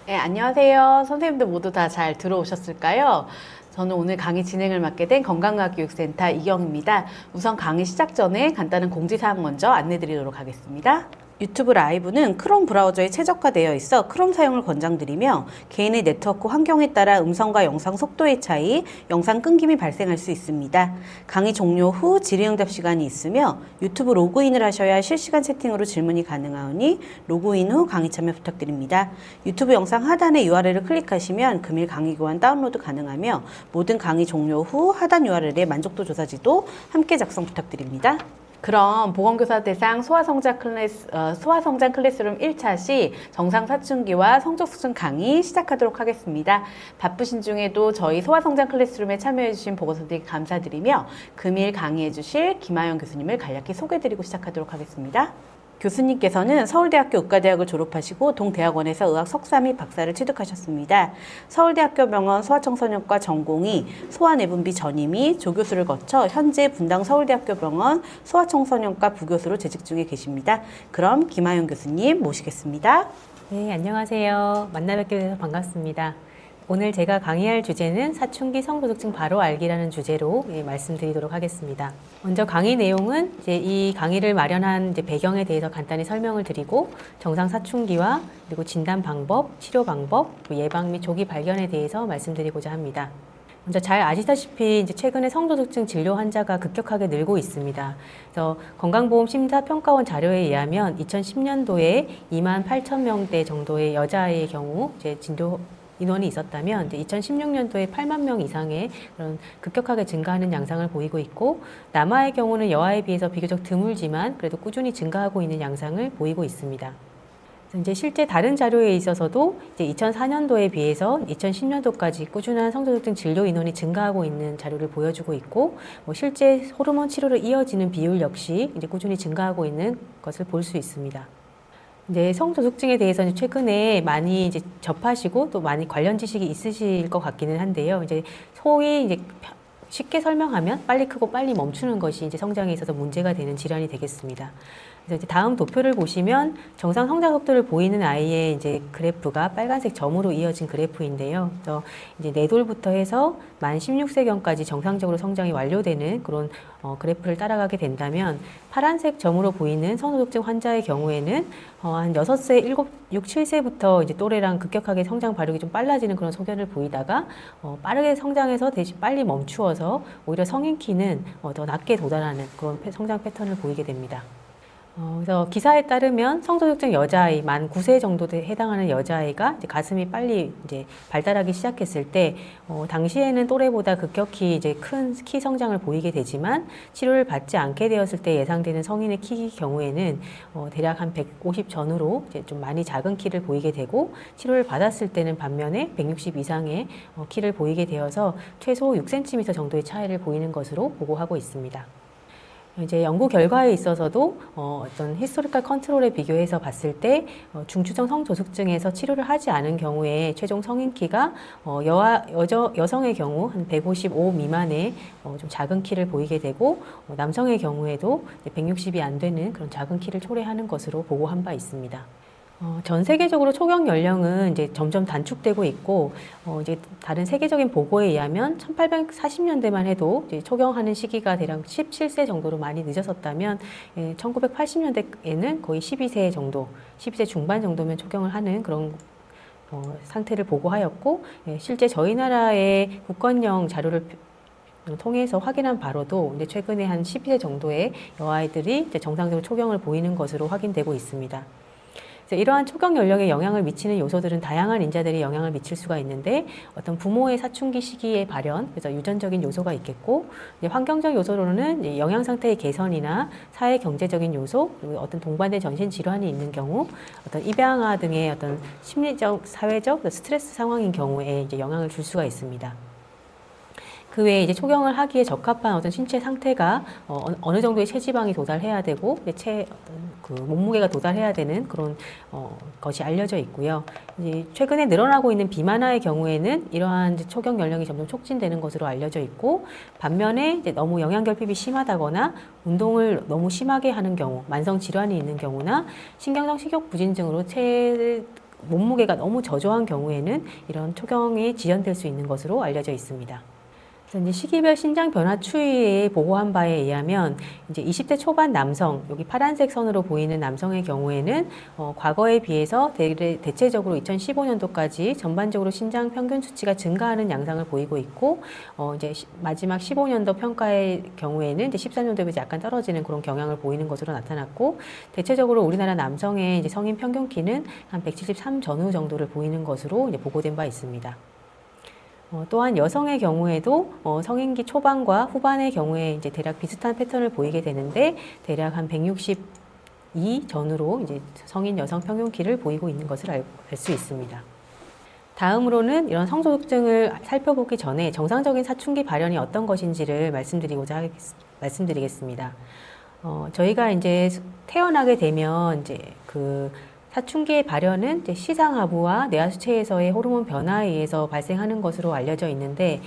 네, 안녕하세요. 선생님들 모두 다 잘 들어오셨을까요? 저는 오늘 강의 진행을 맡게 된 건강과학교육센터 이경입니다. 우선 강의 시작 전에 간단한 공지사항 먼저 안내드리도록 하겠습니다. 유튜브 라이브는 크롬 브라우저에 최적화되어 있어 크롬 사용을 권장드리며 개인의 네트워크 환경에 따라 음성과 영상 속도의 차이, 영상 끊김이 발생할 수 있습니다. 강의 종료 후 질의응답 시간이 있으며 유튜브 로그인을 하셔야 실시간 채팅으로 질문이 가능하오니 로그인 후 강의 참여 부탁드립니다. 유튜브 영상 하단에 URL을 클릭하시면 금일 강의 교환 다운로드 가능하며 모든 강의 종료 후 하단 URL에 만족도 조사지도 함께 작성 부탁드립니다. 그럼 보건교사 대상 소아성장 클래스룸 1차 시 정상 사춘기와 성적 수준 강의 시작하도록 하겠습니다. 바쁘신 중에도 저희 소아성장 클래스룸에 참여해주신 보건소들께 감사드리며 금일 강의해주실 김하영 교수님을 간략히 소개해드리고 시작하도록 하겠습니다. 교수님께서는 서울대학교 의과대학을 졸업하시고 동대학원에서 의학 석사 및 박사를 취득하셨습니다. 서울대학교 병원 소아청소년과 전공의 소아내분비 전임의 조교수를 거쳐 현재 분당 서울대학교 병원 소아청소년과 부교수로 재직 중에 계십니다. 그럼 김하영 교수님 모시겠습니다. 네, 안녕하세요. 만나 뵙게 돼서 반갑습니다. 오늘 제가 강의할 주제는 사춘기 성소득증 바로 알기라는 주제로 말씀드리도록 하겠습니다. 먼저 강의 내용은 이 강의를 마련한 배경에 대해서 간단히 설명을 드리고 정상 사춘기와 그리고 진단 방법, 치료 방법, 예방 및 조기 발견에 대해서 말씀드리고자 합니다. 먼저 잘 아시다시피 최근에 성소득증 진료 환자가 급격하게 늘고 있습니다. 그래서 건강보험심사평가원 자료에 의하면 2010년도에 2만 8천 명대 정도의 여자아이의 경우 진료 인원이 있었다면 2016년도에 8만 명 이상의 그런 급격하게 증가하는 양상을 보이고 있고, 남아의 경우는 여아에 비해서 비교적 드물지만 그래도 꾸준히 증가하고 있는 양상을 보이고 있습니다. 실제 다른 자료에 있어서도 2004년도에 비해서 2010년도까지 꾸준한 성소득증 진료 인원이 증가하고 있는 자료를 보여주고 있고, 실제 호르몬 치료로 이어지는 비율 역시 꾸준히 증가하고 있는 것을 볼 수 있습니다. 성소득증에 대해서는 최근에 많이 접하시고 또 많이 관련 지식이 있으실 것 같기는 한데요. 소위 쉽게 설명하면 빨리 크고 빨리 멈추는 것이 성장에 있어서 문제가 되는 질환이 되겠습니다. 그래서 다음 도표를 보시면 정상 성장 속도를 보이는 아이의 그래프가 빨간색 점으로 이어진 그래프인데요. 그래서 4돌부터 해서 만 16세경까지 정상적으로 성장이 완료되는 그런 그래프를 따라가게 된다면, 파란색 점으로 보이는 성소득증 환자의 경우에는 한 6세, 6, 7세부터 또래랑 급격하게 성장 발육이 좀 빨라지는 그런 소견을 보이다가 빠르게 성장해서 대신 빨리 멈추어서 오히려 성인 키는 더 낮게 도달하는 그런 성장 패턴을 보이게 됩니다. 그래서 기사에 따르면 성소득증 여자아이 만 9세 정도 해당하는 여자아이가 가슴이 빨리 발달하기 시작했을 때 당시에는 또래보다 급격히 큰 키 성장을 보이게 되지만, 치료를 받지 않게 되었을 때 예상되는 성인의 키 경우에는 대략 한 150 전후로 좀 많이 작은 키를 보이게 되고, 치료를 받았을 때는 반면에 160 이상의 키를 보이게 되어서 최소 6cm 정도의 차이를 보이는 것으로 보고하고 있습니다. 연구 결과에 있어서도 어떤 히스토리컬 컨트롤에 비교해서 봤을 때 중추정 성소득증에서 치료를 하지 않은 경우에 최종 성인 키가 여성의 경우 한 155 미만의 좀 작은 키를 보이게 되고, 남성의 경우에도 160이 안 되는 그런 작은 키를 초래하는 것으로 보고한 바 있습니다. 전 세계적으로 초경 연령은 점점 단축되고 있고, 다른 세계적인 보고에 의하면 1840년대만 해도 초경하는 시기가 대략 17세 정도로 많이 늦었었다면, 1980년대에는 거의 12세 정도, 12세 중반 정도면 초경을 하는 그런 상태를 보고하였고, 실제 저희 나라의 국건형 자료를 통해서 확인한 바로도 최근에 한 12세 정도의 여아이들이 정상적으로 초경을 보이는 것으로 확인되고 있습니다. 이러한 초경 연령에 영향을 미치는 요소들은 다양한 인자들이 영향을 미칠 수가 있는데, 어떤 부모의 사춘기 시기의 발현, 그래서 유전적인 요소가 있겠고, 환경적 요소로는 영양 상태의 개선이나 사회 경제적인 요소, 그리고 어떤 동반된 전신 질환이 있는 경우, 어떤 입양아 등의 어떤 심리적, 사회적 스트레스 상황인 경우에 영향을 줄 수가 있습니다. 그 외에 초경을 하기에 적합한 어떤 신체 상태가 어느 정도의 체지방이 도달해야 되고 그 몸무게가 도달해야 되는 그런 것이 알려져 있고요. 최근에 늘어나고 있는 비만아의 경우에는 이러한 초경 연령이 점점 촉진되는 것으로 알려져 있고, 반면에 너무 영양 결핍이 심하다거나 운동을 너무 심하게 하는 경우, 만성 질환이 있는 경우나 신경성 식욕 부진증으로 몸무게가 너무 저조한 경우에는 이런 초경이 지연될 수 있는 것으로 알려져 있습니다. 그래서 이제 시기별 신장 변화 추이에 보고한 바에 의하면 이제 20대 초반 남성, 여기 파란색 선으로 보이는 남성의 경우에는 과거에 비해서 대체적으로 2015년도까지 전반적으로 신장 평균 수치가 증가하는 양상을 보이고 있고, 이제 마지막 15년도 평가의 경우에는 이제 14년도에 비해서 약간 떨어지는 그런 경향을 보이는 것으로 나타났고, 대체적으로 우리나라 남성의 이제 성인 평균 키는 한 173 전후 정도를 보이는 것으로 이제 보고된 바 있습니다. 또한 여성의 경우에도 성인기 초반과 후반의 경우에 이제 대략 비슷한 패턴을 보이게 되는데, 대략 한 162 전후로 이제 성인 여성 평균 키를 보이고 있는 것을 알 수 있습니다. 다음으로는 이런 성소득증을 살펴보기 전에 정상적인 사춘기 발현이 어떤 것인지를 말씀드리겠습니다. 저희가 이제 태어나게 되면 이제 그 사춘기의 발현은 이제 시상하부와 뇌하수체에서의 호르몬 변화에 의해서 발생하는 것으로 알려져 있는데,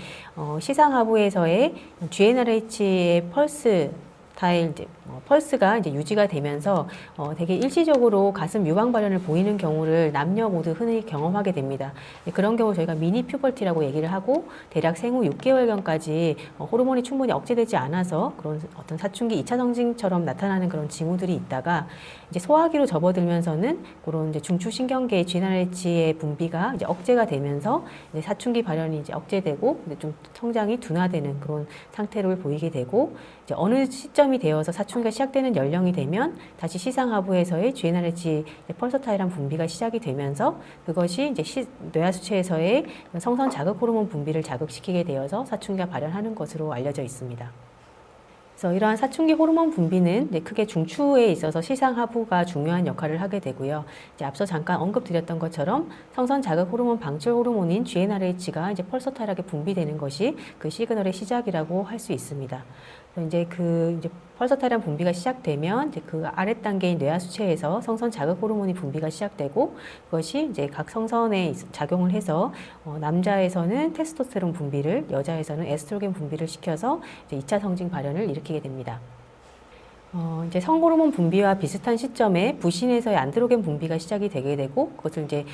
시상하부에서의 GnRH의 펄스 타일 이제 펄스가 이제 유지가 되면서 되게 일시적으로 가슴 유방 발현을 보이는 경우를 남녀 모두 흔히 경험하게 됩니다. 그런 경우 저희가 미니 퓨버티라고 얘기를 하고, 대략 생후 6개월경까지 호르몬이 충분히 억제되지 않아서 그런 어떤 사춘기 2차 성징처럼 나타나는 그런 징후들이 있다가, 이제 소화기로 접어들면서는 그런 이제 중추신경계의 GnRH의 분비가 이제 억제가 되면서 이제 사춘기 발현이 이제 억제되고 이제 좀 성장이 둔화되는 그런 상태를 보이게 되고, 이제 어느 시점이 되어서 사춘기가 시작되는 연령이 되면 다시 시상하부에서의 GnRH 펄서타일한 분비가 시작이 되면서 그것이 이제 뇌하수체에서의 성선 자극 호르몬 분비를 자극시키게 되어서 사춘기가 발현하는 것으로 알려져 있습니다. 그래서 이러한 사춘기 호르몬 분비는 이제 크게 중추에 있어서 시상하부가 중요한 역할을 하게 되고요. 이제 앞서 잠깐 언급드렸던 것처럼 성선 자극 호르몬 방출 호르몬인 GnRH가 이제 펄서타일하게 분비되는 것이 그 시그널의 시작이라고 할 수 있습니다. 이제 이제 펄서타일한 분비가 시작되면 이제 그 아랫 단계인 뇌하수체에서 성선 자극 호르몬이 분비가 시작되고, 그것이 이제 각 성선에 작용을 해서 남자에서는 테스토스테론 분비를, 여자에서는 에스트로겐 분비를 시켜서 이제 2차 성징 발현을 일으키게 됩니다. 이제 성호르몬 분비와 비슷한 시점에 부신에서의 안드로겐 분비가 시작이 되게 되고, 그것을 이제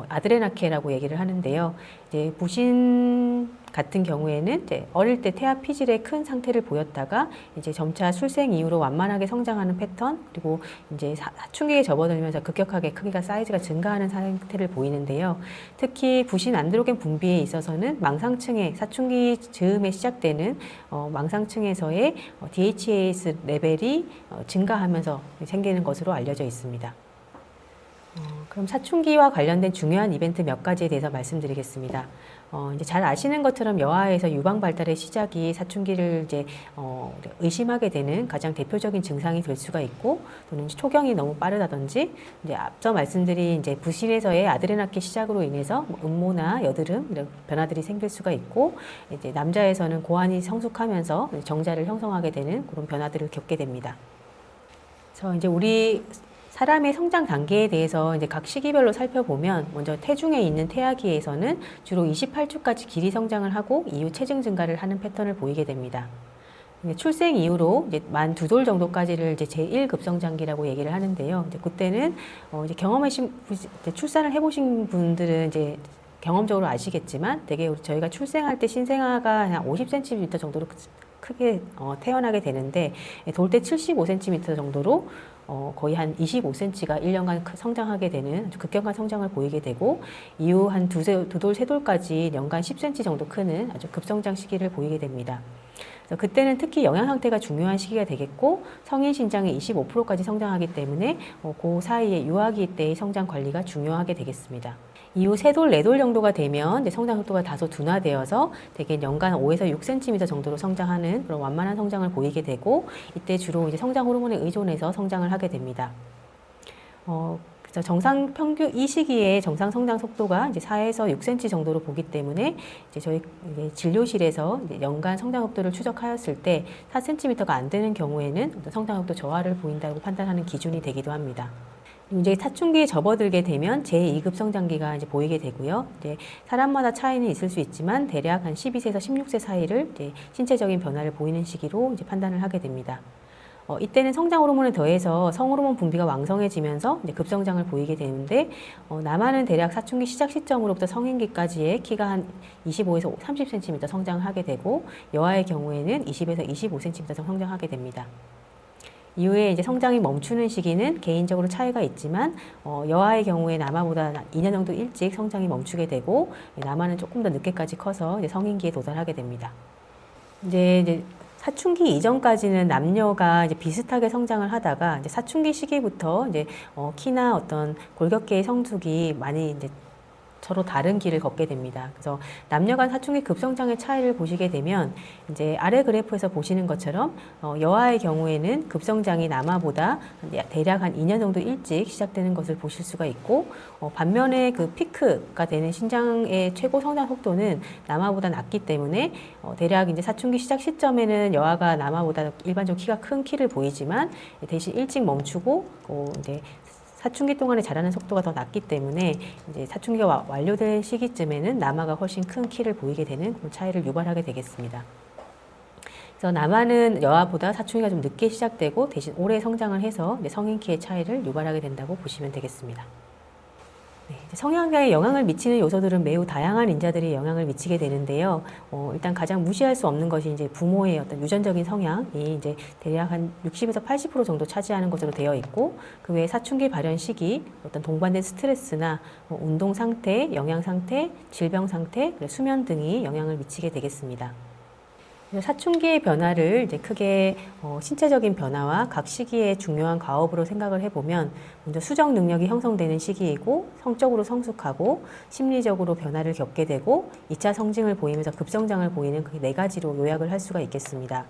아드레나케라고 얘기를 하는데요. 이제 부신 같은 경우에는 이제 어릴 때 태아 피질의 큰 상태를 보였다가 이제 점차 출생 이후로 완만하게 성장하는 패턴, 그리고 이제 사춘기에 접어들면서 급격하게 크기가 사이즈가 증가하는 상태를 보이는데요. 특히 부신 안드로겐 분비에 있어서는 망상층에 사춘기 즈음에 시작되는 망상층에서의 DHEAS 레벨이 증가하면서 생기는 것으로 알려져 있습니다. 그럼 사춘기와 관련된 중요한 이벤트 몇 가지에 대해서 말씀드리겠습니다. 이제 잘 아시는 것처럼 여아에서 유방 발달의 시작이 사춘기를 이제 의심하게 되는 가장 대표적인 증상이 될 수가 있고, 또는 초경이 너무 빠르다든지, 이제 앞서 말씀드린 이제 부신에서의 아드레나케 시작으로 인해서 음모나 여드름 이런 변화들이 생길 수가 있고, 이제 남자에서는 고환이 성숙하면서 정자를 형성하게 되는 그런 변화들을 겪게 됩니다. 그래서 이제 우리 사람의 성장 단계에 대해서 이제 각 시기별로 살펴보면, 먼저 태중에 있는 태아기에서는 주로 28주까지 길이 성장을 하고 이후 체중 증가를 하는 패턴을 보이게 됩니다. 출생 이후로 이제 만 2돌 정도까지를 이제 제1급성장기라고 얘기를 하는데요. 이제 그때는 이제 출산을 해보신 분들은 이제 경험적으로 아시겠지만, 되게 저희가 출생할 때 신생아가 한 50cm 정도로 크게 태어나게 되는데, 돌 때 75cm 정도로 거의 한 25cm가 1년간 성장하게 되는 아주 급격한 성장을 보이게 되고, 이후 한 두 돌, 세 돌까지 연간 10cm 정도 크는 아주 급성장 시기를 보이게 됩니다. 그래서 그때는 특히 영양 상태가 중요한 시기가 되겠고, 성인 신장의 25%까지 성장하기 때문에 그 사이에 유아기 때의 성장 관리가 중요하게 되겠습니다. 이후 세 돌, 네 돌 정도가 되면 이제 성장 속도가 다소 둔화되어서 대개 연간 5에서 6cm 정도로 성장하는 그런 완만한 성장을 보이게 되고, 이때 주로 이제 성장 호르몬에 의존해서 성장을 하게 됩니다. 그래서 정상 평균 이 시기에 정상 성장 속도가 이제 4에서 6cm 정도로 보기 때문에, 이제 저희 진료실에서 이제 연간 성장 속도를 추적하였을 때 4cm가 안 되는 경우에는 성장 속도 저하를 보인다고 판단하는 기준이 되기도 합니다. 이제 사춘기에 접어들게 되면 제2급 성장기가 이제 보이게 되고요. 이제 사람마다 차이는 있을 수 있지만 대략 한 12세에서 16세 사이를 이제 신체적인 변화를 보이는 시기로 이제 판단을 하게 됩니다. 이때는 성장 호르몬에 더해서 성호르몬 분비가 왕성해지면서 이제 급성장을 보이게 되는데 남아는 대략 사춘기 시작 시점으로부터 성인기까지의 키가 한 25에서 30cm 성장을 하게 되고 여아의 경우에는 20에서 25cm 성장하게 됩니다. 이후에 이제 성장이 멈추는 시기는 개인적으로 차이가 있지만 여아의 경우에 남아보다 2년 정도 일찍 성장이 멈추게 되고 남아는 조금 더 늦게까지 커서 이제 성인기에 도달하게 됩니다. 이제 사춘기 이전까지는 남녀가 이제 비슷하게 성장을 하다가 이제 사춘기 시기부터 이제 키나 어떤 골격계의 성숙이 많이 이제 서로 다른 길을 걷게 됩니다. 그래서 남녀 간 사춘기 급성장의 차이를 보시게 되면 이제 아래 그래프에서 보시는 것처럼 여아의 경우에는 급성장이 남아보다 대략 한 2년 정도 일찍 시작되는 것을 보실 수가 있고 반면에 그 피크가 되는 신장의 최고 성장 속도는 남아보다 낮기 때문에 대략 이제 사춘기 시작 시점에는 여아가 남아보다 일반적으로 키가 큰 키를 보이지만 대신 일찍 멈추고 이제 사춘기 동안에 자라는 속도가 더 낮기 때문에 이제 사춘기가 완료된 시기쯤에는 남아가 훨씬 큰 키를 보이게 되는 그런 차이를 유발하게 되겠습니다. 그래서 남아는 여아보다 사춘기가 좀 늦게 시작되고 대신 오래 성장을 해서 이제 성인 키의 차이를 유발하게 된다고 보시면 되겠습니다. 네, 성향에 영향을 미치는 요소들은 매우 다양한 인자들이 영향을 미치게 되는데요. 일단 가장 무시할 수 없는 것이 이제 부모의 어떤 유전적인 성향이 이제 대략 한 60에서 80% 정도 차지하는 것으로 되어 있고, 그 외에 사춘기 발현 시기, 어떤 동반된 스트레스나 운동 상태, 영양 상태, 질병 상태, 수면 등이 영향을 미치게 되겠습니다. 사춘기의 변화를 이제 크게 신체적인 변화와 각 시기의 중요한 과업으로 생각을 해보면 먼저 수정 능력이 형성되는 시기이고 성적으로 성숙하고 심리적으로 변화를 겪게 되고 2차 성징을 보이면서 급성장을 보이는 그 네 가지로 요약을 할 수가 있겠습니다.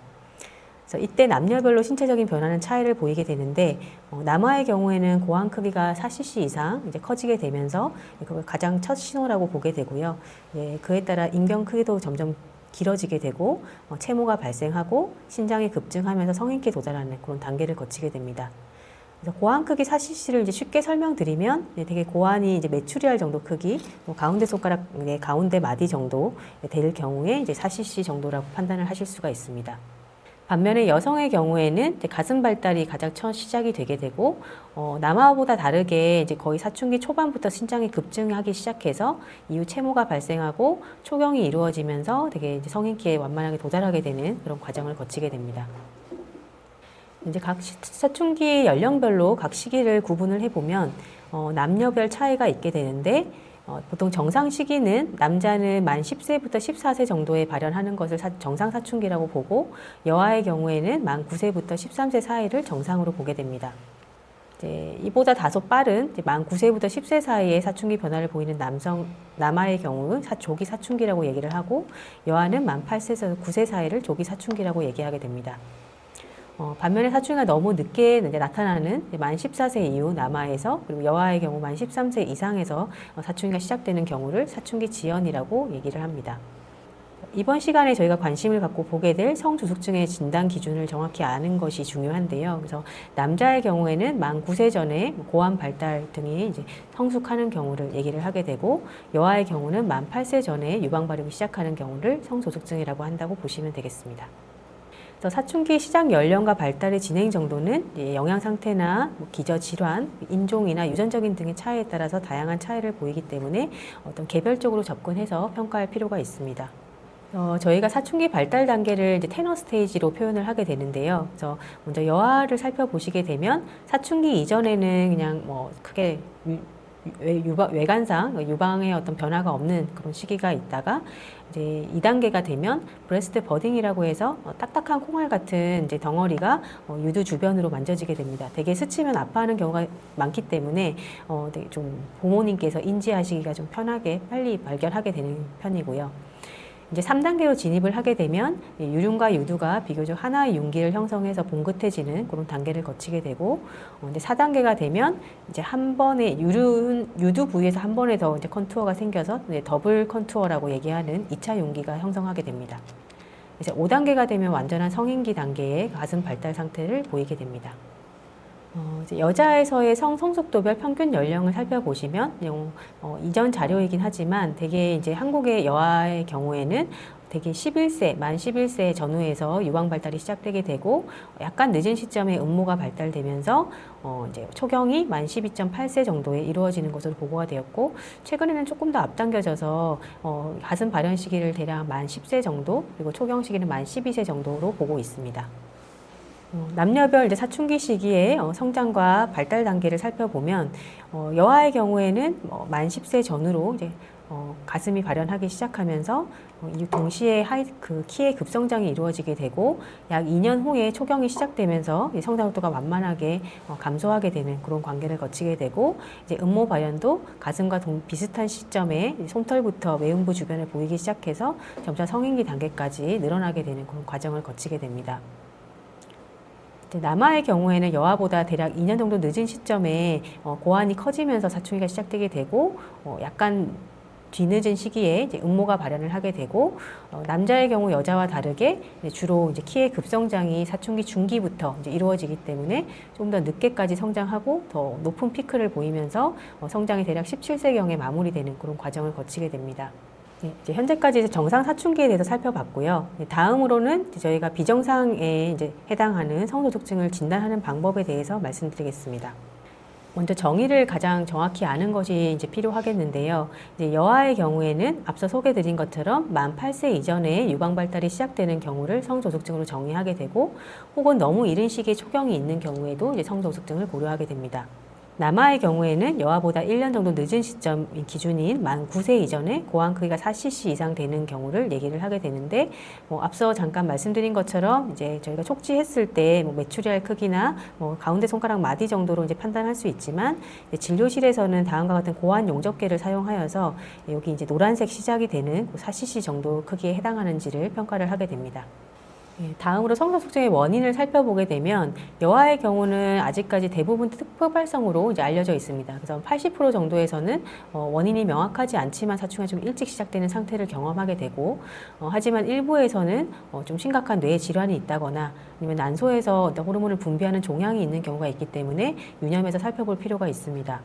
그래서 이때 남녀별로 신체적인 변화는 차이를 보이게 되는데 남아의 경우에는 고환 크기가 4cc 이상 이제 커지게 되면서 그걸 가장 첫 신호라고 보게 되고요. 그에 따라 인경 크기도 점점 길어지게 되고 채모가 발생하고 신장이 급증하면서 성인기에 도달하는 그런 단계를 거치게 됩니다. 그래서 고환 크기 4cc를 이제 쉽게 설명드리면 되게 고환이 이제 메추리알 정도 크기, 가운데 손가락의 가운데 마디 정도 될 경우에 이제 4cc 정도라고 판단을 하실 수가 있습니다. 반면에 여성의 경우에는 이제 가슴 발달이 가장 첫 시작이 되게 되고 남아보다 다르게 이제 거의 사춘기 초반부터 신장이 급증하기 시작해서 이후 채모가 발생하고 초경이 이루어지면서 되게 이제 성인기에 완만하게 도달하게 되는 그런 과정을 거치게 됩니다. 이제 각 사춘기 연령별로 각 시기를 구분을 해보면 남녀별 차이가 있게 되는데 보통 정상 시기는 남자는 만 10세부터 14세 정도에 발현하는 것을 정상 사춘기라고 보고 여아의 경우에는 만 9세부터 13세 사이를 정상으로 보게 됩니다. 이보다 다소 빠른 만 9세부터 10세 사이에 사춘기 변화를 보이는 남아의 경우 조기 사춘기라고 얘기를 하고 여아는 만 8세에서 9세 사이를 조기 사춘기라고 얘기하게 됩니다. 반면에 사춘기가 너무 늦게 이제 나타나는 만 14세 이후 남아에서 그리고 여아의 경우 만 13세 이상에서 사춘기가 시작되는 경우를 사춘기 지연이라고 얘기를 합니다. 이번 시간에 저희가 관심을 갖고 보게 될 성조숙증의 진단 기준을 정확히 아는 것이 중요한데요. 그래서 남자의 경우에는 만 9세 전에 고환 발달 등이 이제 성숙하는 경우를 얘기를 하게 되고 여아의 경우는 만 8세 전에 유방 발육이 시작하는 경우를 성조숙증이라고 한다고 보시면 되겠습니다. 사춘기 시작 연령과 발달의 진행 정도는 영양 상태나 기저 질환, 인종이나 유전적인 등의 차이에 따라서 다양한 차이를 보이기 때문에 어떤 개별적으로 접근해서 평가할 필요가 있습니다. 저희가 사춘기 발달 단계를 이제 테너 스테이지로 표현을 하게 되는데요. 그래서 먼저 여아를 살펴보시게 되면 사춘기 이전에는 그냥 크게 외관상 유방에 어떤 변화가 없는 그런 시기가 있다가 이제 2단계가 되면 브레스트 버딩이라고 해서 딱딱한 콩알 같은 이제 덩어리가 유두 주변으로 만져지게 됩니다. 되게 스치면 아파하는 경우가 많기 때문에 되게 좀 부모님께서 인지하시기가 좀 편하게 빨리 발견하게 되는 편이고요. 이제 3단계로 진입을 하게 되면 유륜과 유두가 비교적 하나의 윤기를 형성해서 봉긋해지는 그런 단계를 거치게 되고 이제 4단계가 되면 이제 한 번에 유두 부위에서 한 번에 더 이제 컨투어가 생겨서 더블 컨투어라고 얘기하는 2차 윤기가 형성하게 됩니다. 이제 5단계가 되면 완전한 성인기 단계의 가슴 발달 상태를 보이게 됩니다. 이제 여자에서의 성숙도별 평균 연령을 살펴보시면 이전 자료이긴 하지만 대개 이제 한국의 여아의 경우에는 대개 11세, 만 11세 전후에서 유방 발달이 시작되게 되고 약간 늦은 시점에 음모가 발달되면서 이제 초경이 만 12.8세 정도에 이루어지는 것으로 보고가 되었고 최근에는 조금 더 앞당겨져서 가슴 발현 시기를 대략 만 10세 정도 그리고 초경 시기는 만 12세 정도로 보고 있습니다. 남녀별 이제 사춘기 시기에 성장과 발달 단계를 살펴보면 여아의 경우에는 만 10세 전후로 이제 가슴이 발현하기 시작하면서 이 동시에 그 키의 급성장이 이루어지게 되고 약 2년 후에 초경이 시작되면서 성장 속도가 완만하게 감소하게 되는 그런 관계를 거치게 되고 이제 음모 발현도 가슴과 비슷한 시점에 솜털부터 외음부 주변에 보이기 시작해서 점차 성인기 단계까지 늘어나게 되는 그런 과정을 거치게 됩니다. 남아의 경우에는 여아보다 대략 2년 정도 늦은 시점에 고환이 커지면서 사춘기가 시작되게 되고 약간 뒤늦은 시기에 이제 음모가 발현을 하게 되고 남자의 경우 여자와 다르게 주로 이제 키의 급성장이 사춘기 중기부터 이제 이루어지기 때문에 좀 더 늦게까지 성장하고 더 높은 피크를 보이면서 성장이 대략 17세경에 마무리되는 그런 과정을 거치게 됩니다. 이제 현재까지 정상 사춘기에 대해서 살펴봤고요. 다음으로는 저희가 비정상에 이제 해당하는 성소득증을 진단하는 방법에 대해서 말씀드리겠습니다. 먼저 정의를 가장 정확히 아는 것이 이제 필요하겠는데요. 이제 여아의 경우에는 앞서 소개드린 것처럼 만 8세 이전에 유방 발달이 시작되는 경우를 성조숙증으로 정의하게 되고, 혹은 너무 이른 시기에 초경이 있는 경우에도 이제 성조숙증을 고려하게 됩니다. 남아의 경우에는 여아보다 1년 정도 늦은 시점 기준인 만 9세 이전에 고환 크기가 4cc 이상 되는 경우를 얘기를 하게 되는데, 앞서 잠깐 말씀드린 것처럼 이제 저희가 촉지했을 때 메추리알 크기나 가운데 손가락 마디 정도로 이제 판단할 수 있지만, 진료실에서는 다음과 같은 고환 용접계를 사용하여서 여기 이제 노란색 시작이 되는 4cc 정도 크기에 해당하는지를 평가를 하게 됩니다. 다음으로 성소숙증의 원인을 살펴보게 되면 여아의 경우는 아직까지 대부분 특포발성으로 이제 알려져 있습니다. 그래서 80% 정도에서는 원인이 명확하지 않지만 사춘기가 좀 일찍 시작되는 상태를 경험하게 되고, 하지만 일부에서는 좀 심각한 뇌 질환이 있다거나 아니면 난소에서 어떤 호르몬을 분비하는 종양이 있는 경우가 있기 때문에 유념해서 살펴볼 필요가 있습니다.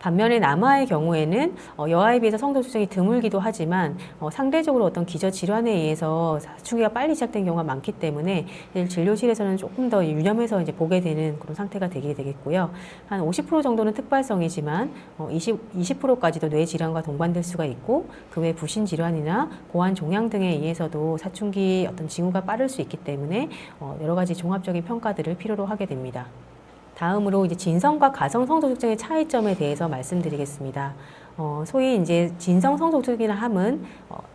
반면에 남아의 경우에는 여아에 비해서 성소수증이 드물기도 하지만 상대적으로 어떤 기저 질환에 의해서 사춘기가 빨리 시작된 경우가 많기 때문에 진료실에서는 조금 더 유념해서 이제 보게 되는 그런 상태가 되게 되겠고요. 한 50% 정도는 특발성이지만 20%까지도 뇌 질환과 동반될 수가 있고, 그 외 부신 질환이나 고환 종양 등에 의해서도 사춘기 어떤 징후가 빠를 수 있기 때문에 여러 가지 종합적인 평가들을 필요로 하게 됩니다. 다음으로 이제 진성과 가성 성소득증의 차이점에 대해서 말씀드리겠습니다. 소위 이제 진성 성소득이라 함은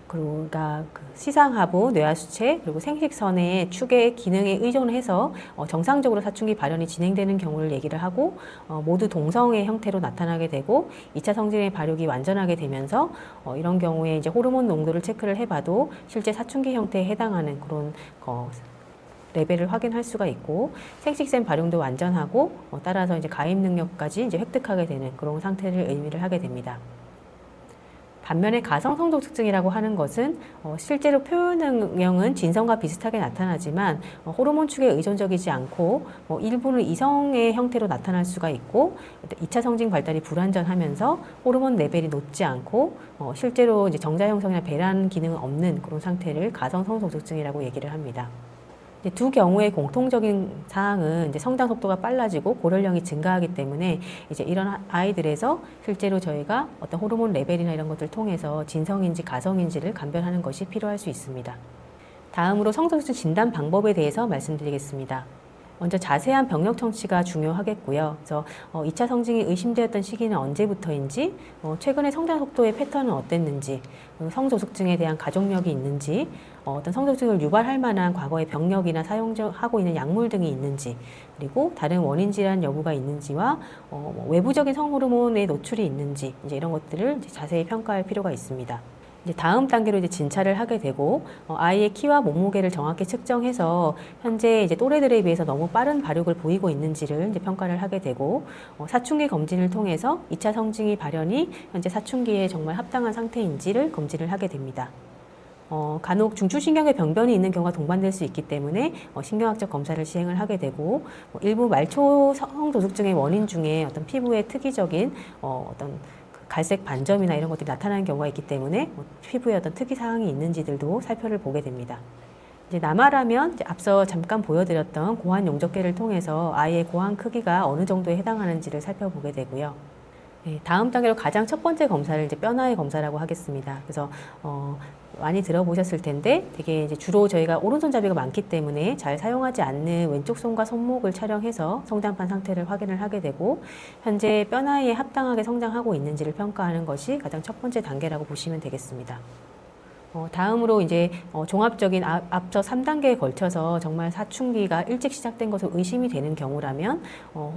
그러니까 시상하부, 뇌하수체, 그리고 생식선의 축의 기능에 의존해서 정상적으로 사춘기 발현이 진행되는 경우를 얘기를 하고, 모두 동성의 형태로 나타나게 되고 2차 성징의 발육이 완전하게 되면서 이런 경우에 이제 호르몬 농도를 체크를 해봐도 실제 사춘기 형태에 해당하는 그런 레벨을 확인할 수가 있고, 생식샘 발육도 완전하고 따라서 이제 가입 능력까지 이제 획득하게 되는 그런 상태를 의미를 하게 됩니다. 반면에 가성 성소득증이라고 하는 것은 실제로 표현 능력은 진성과 비슷하게 나타나지만 호르몬 축에 의존적이지 않고 일부는 이성의 형태로 나타날 수가 있고, 2차 성징 발달이 불완전하면서 호르몬 레벨이 높지 않고 실제로 이제 정자 형성이나 배란 기능은 없는 그런 상태를 가성 성소득증이라고 얘기를 합니다. 두 경우의 공통적인 사항은 이제 성장 속도가 빨라지고 고령령이 증가하기 때문에 이제 이런 아이들에서 실제로 저희가 어떤 호르몬 레벨이나 이런 것들을 통해서 진성인지 가성인지를 감별하는 것이 필요할 수 있습니다. 다음으로 성소득증 진단 방법에 대해서 말씀드리겠습니다. 먼저 자세한 병력 청취가 중요하겠고요. 그래서 2차 성징이 의심되었던 시기는 언제부터인지, 최근에 성장 속도의 패턴은 어땠는지, 성조숙증에 대한 가족력이 있는지, 어떤 성조숙증을 유발할 만한 과거의 병력이나 사용하고 있는 약물 등이 있는지, 그리고 다른 원인 질환 여부가 있는지와 외부적인 성호르몬의 노출이 있는지, 이제 이런 것들을 이제 자세히 평가할 필요가 있습니다. 이제 다음 단계로 이제 진찰을 하게 되고, 아이의 키와 몸무게를 정확히 측정해서 현재 이제 또래들에 비해서 너무 빠른 발육을 보이고 있는지를 이제 평가를 하게 되고, 사춘기 검진을 통해서 2차 성징이 발현이 현재 사춘기에 정말 합당한 상태인지를 검진을 하게 됩니다. 간혹 중추신경의 병변이 있는 경우가 동반될 수 있기 때문에 신경학적 검사를 시행을 하게 되고, 일부 말초 성도숙증의 원인 중에 어떤 피부의 특이적인 어떤 갈색 반점이나 이런 것들이 나타나는 경우가 있기 때문에 피부에 어떤 특이 사항이 있는지들도 살펴를 보게 됩니다. 이제 남아라면 이제 앞서 잠깐 보여드렸던 고환 용적계를 통해서 아이의 고환 크기가 어느 정도에 해당하는지를 살펴보게 되고요. 네, 다음 단계로 가장 첫 번째 검사를 이제 뼈나의 검사라고 하겠습니다. 그래서 많이 들어보셨을 텐데 되게 이제 주로 저희가 오른손잡이가 많기 때문에 잘 사용하지 않는 왼쪽 손과 손목을 촬영해서 성장판 상태를 확인을 하게 되고 현재 뼈나이에 합당하게 성장하고 있는지를 평가하는 것이 가장 첫 번째 단계라고 보시면 되겠습니다. 다음으로 이제 종합적인 앞서 3단계에 걸쳐서 정말 사춘기가 일찍 시작된 것으로 의심이 되는 경우라면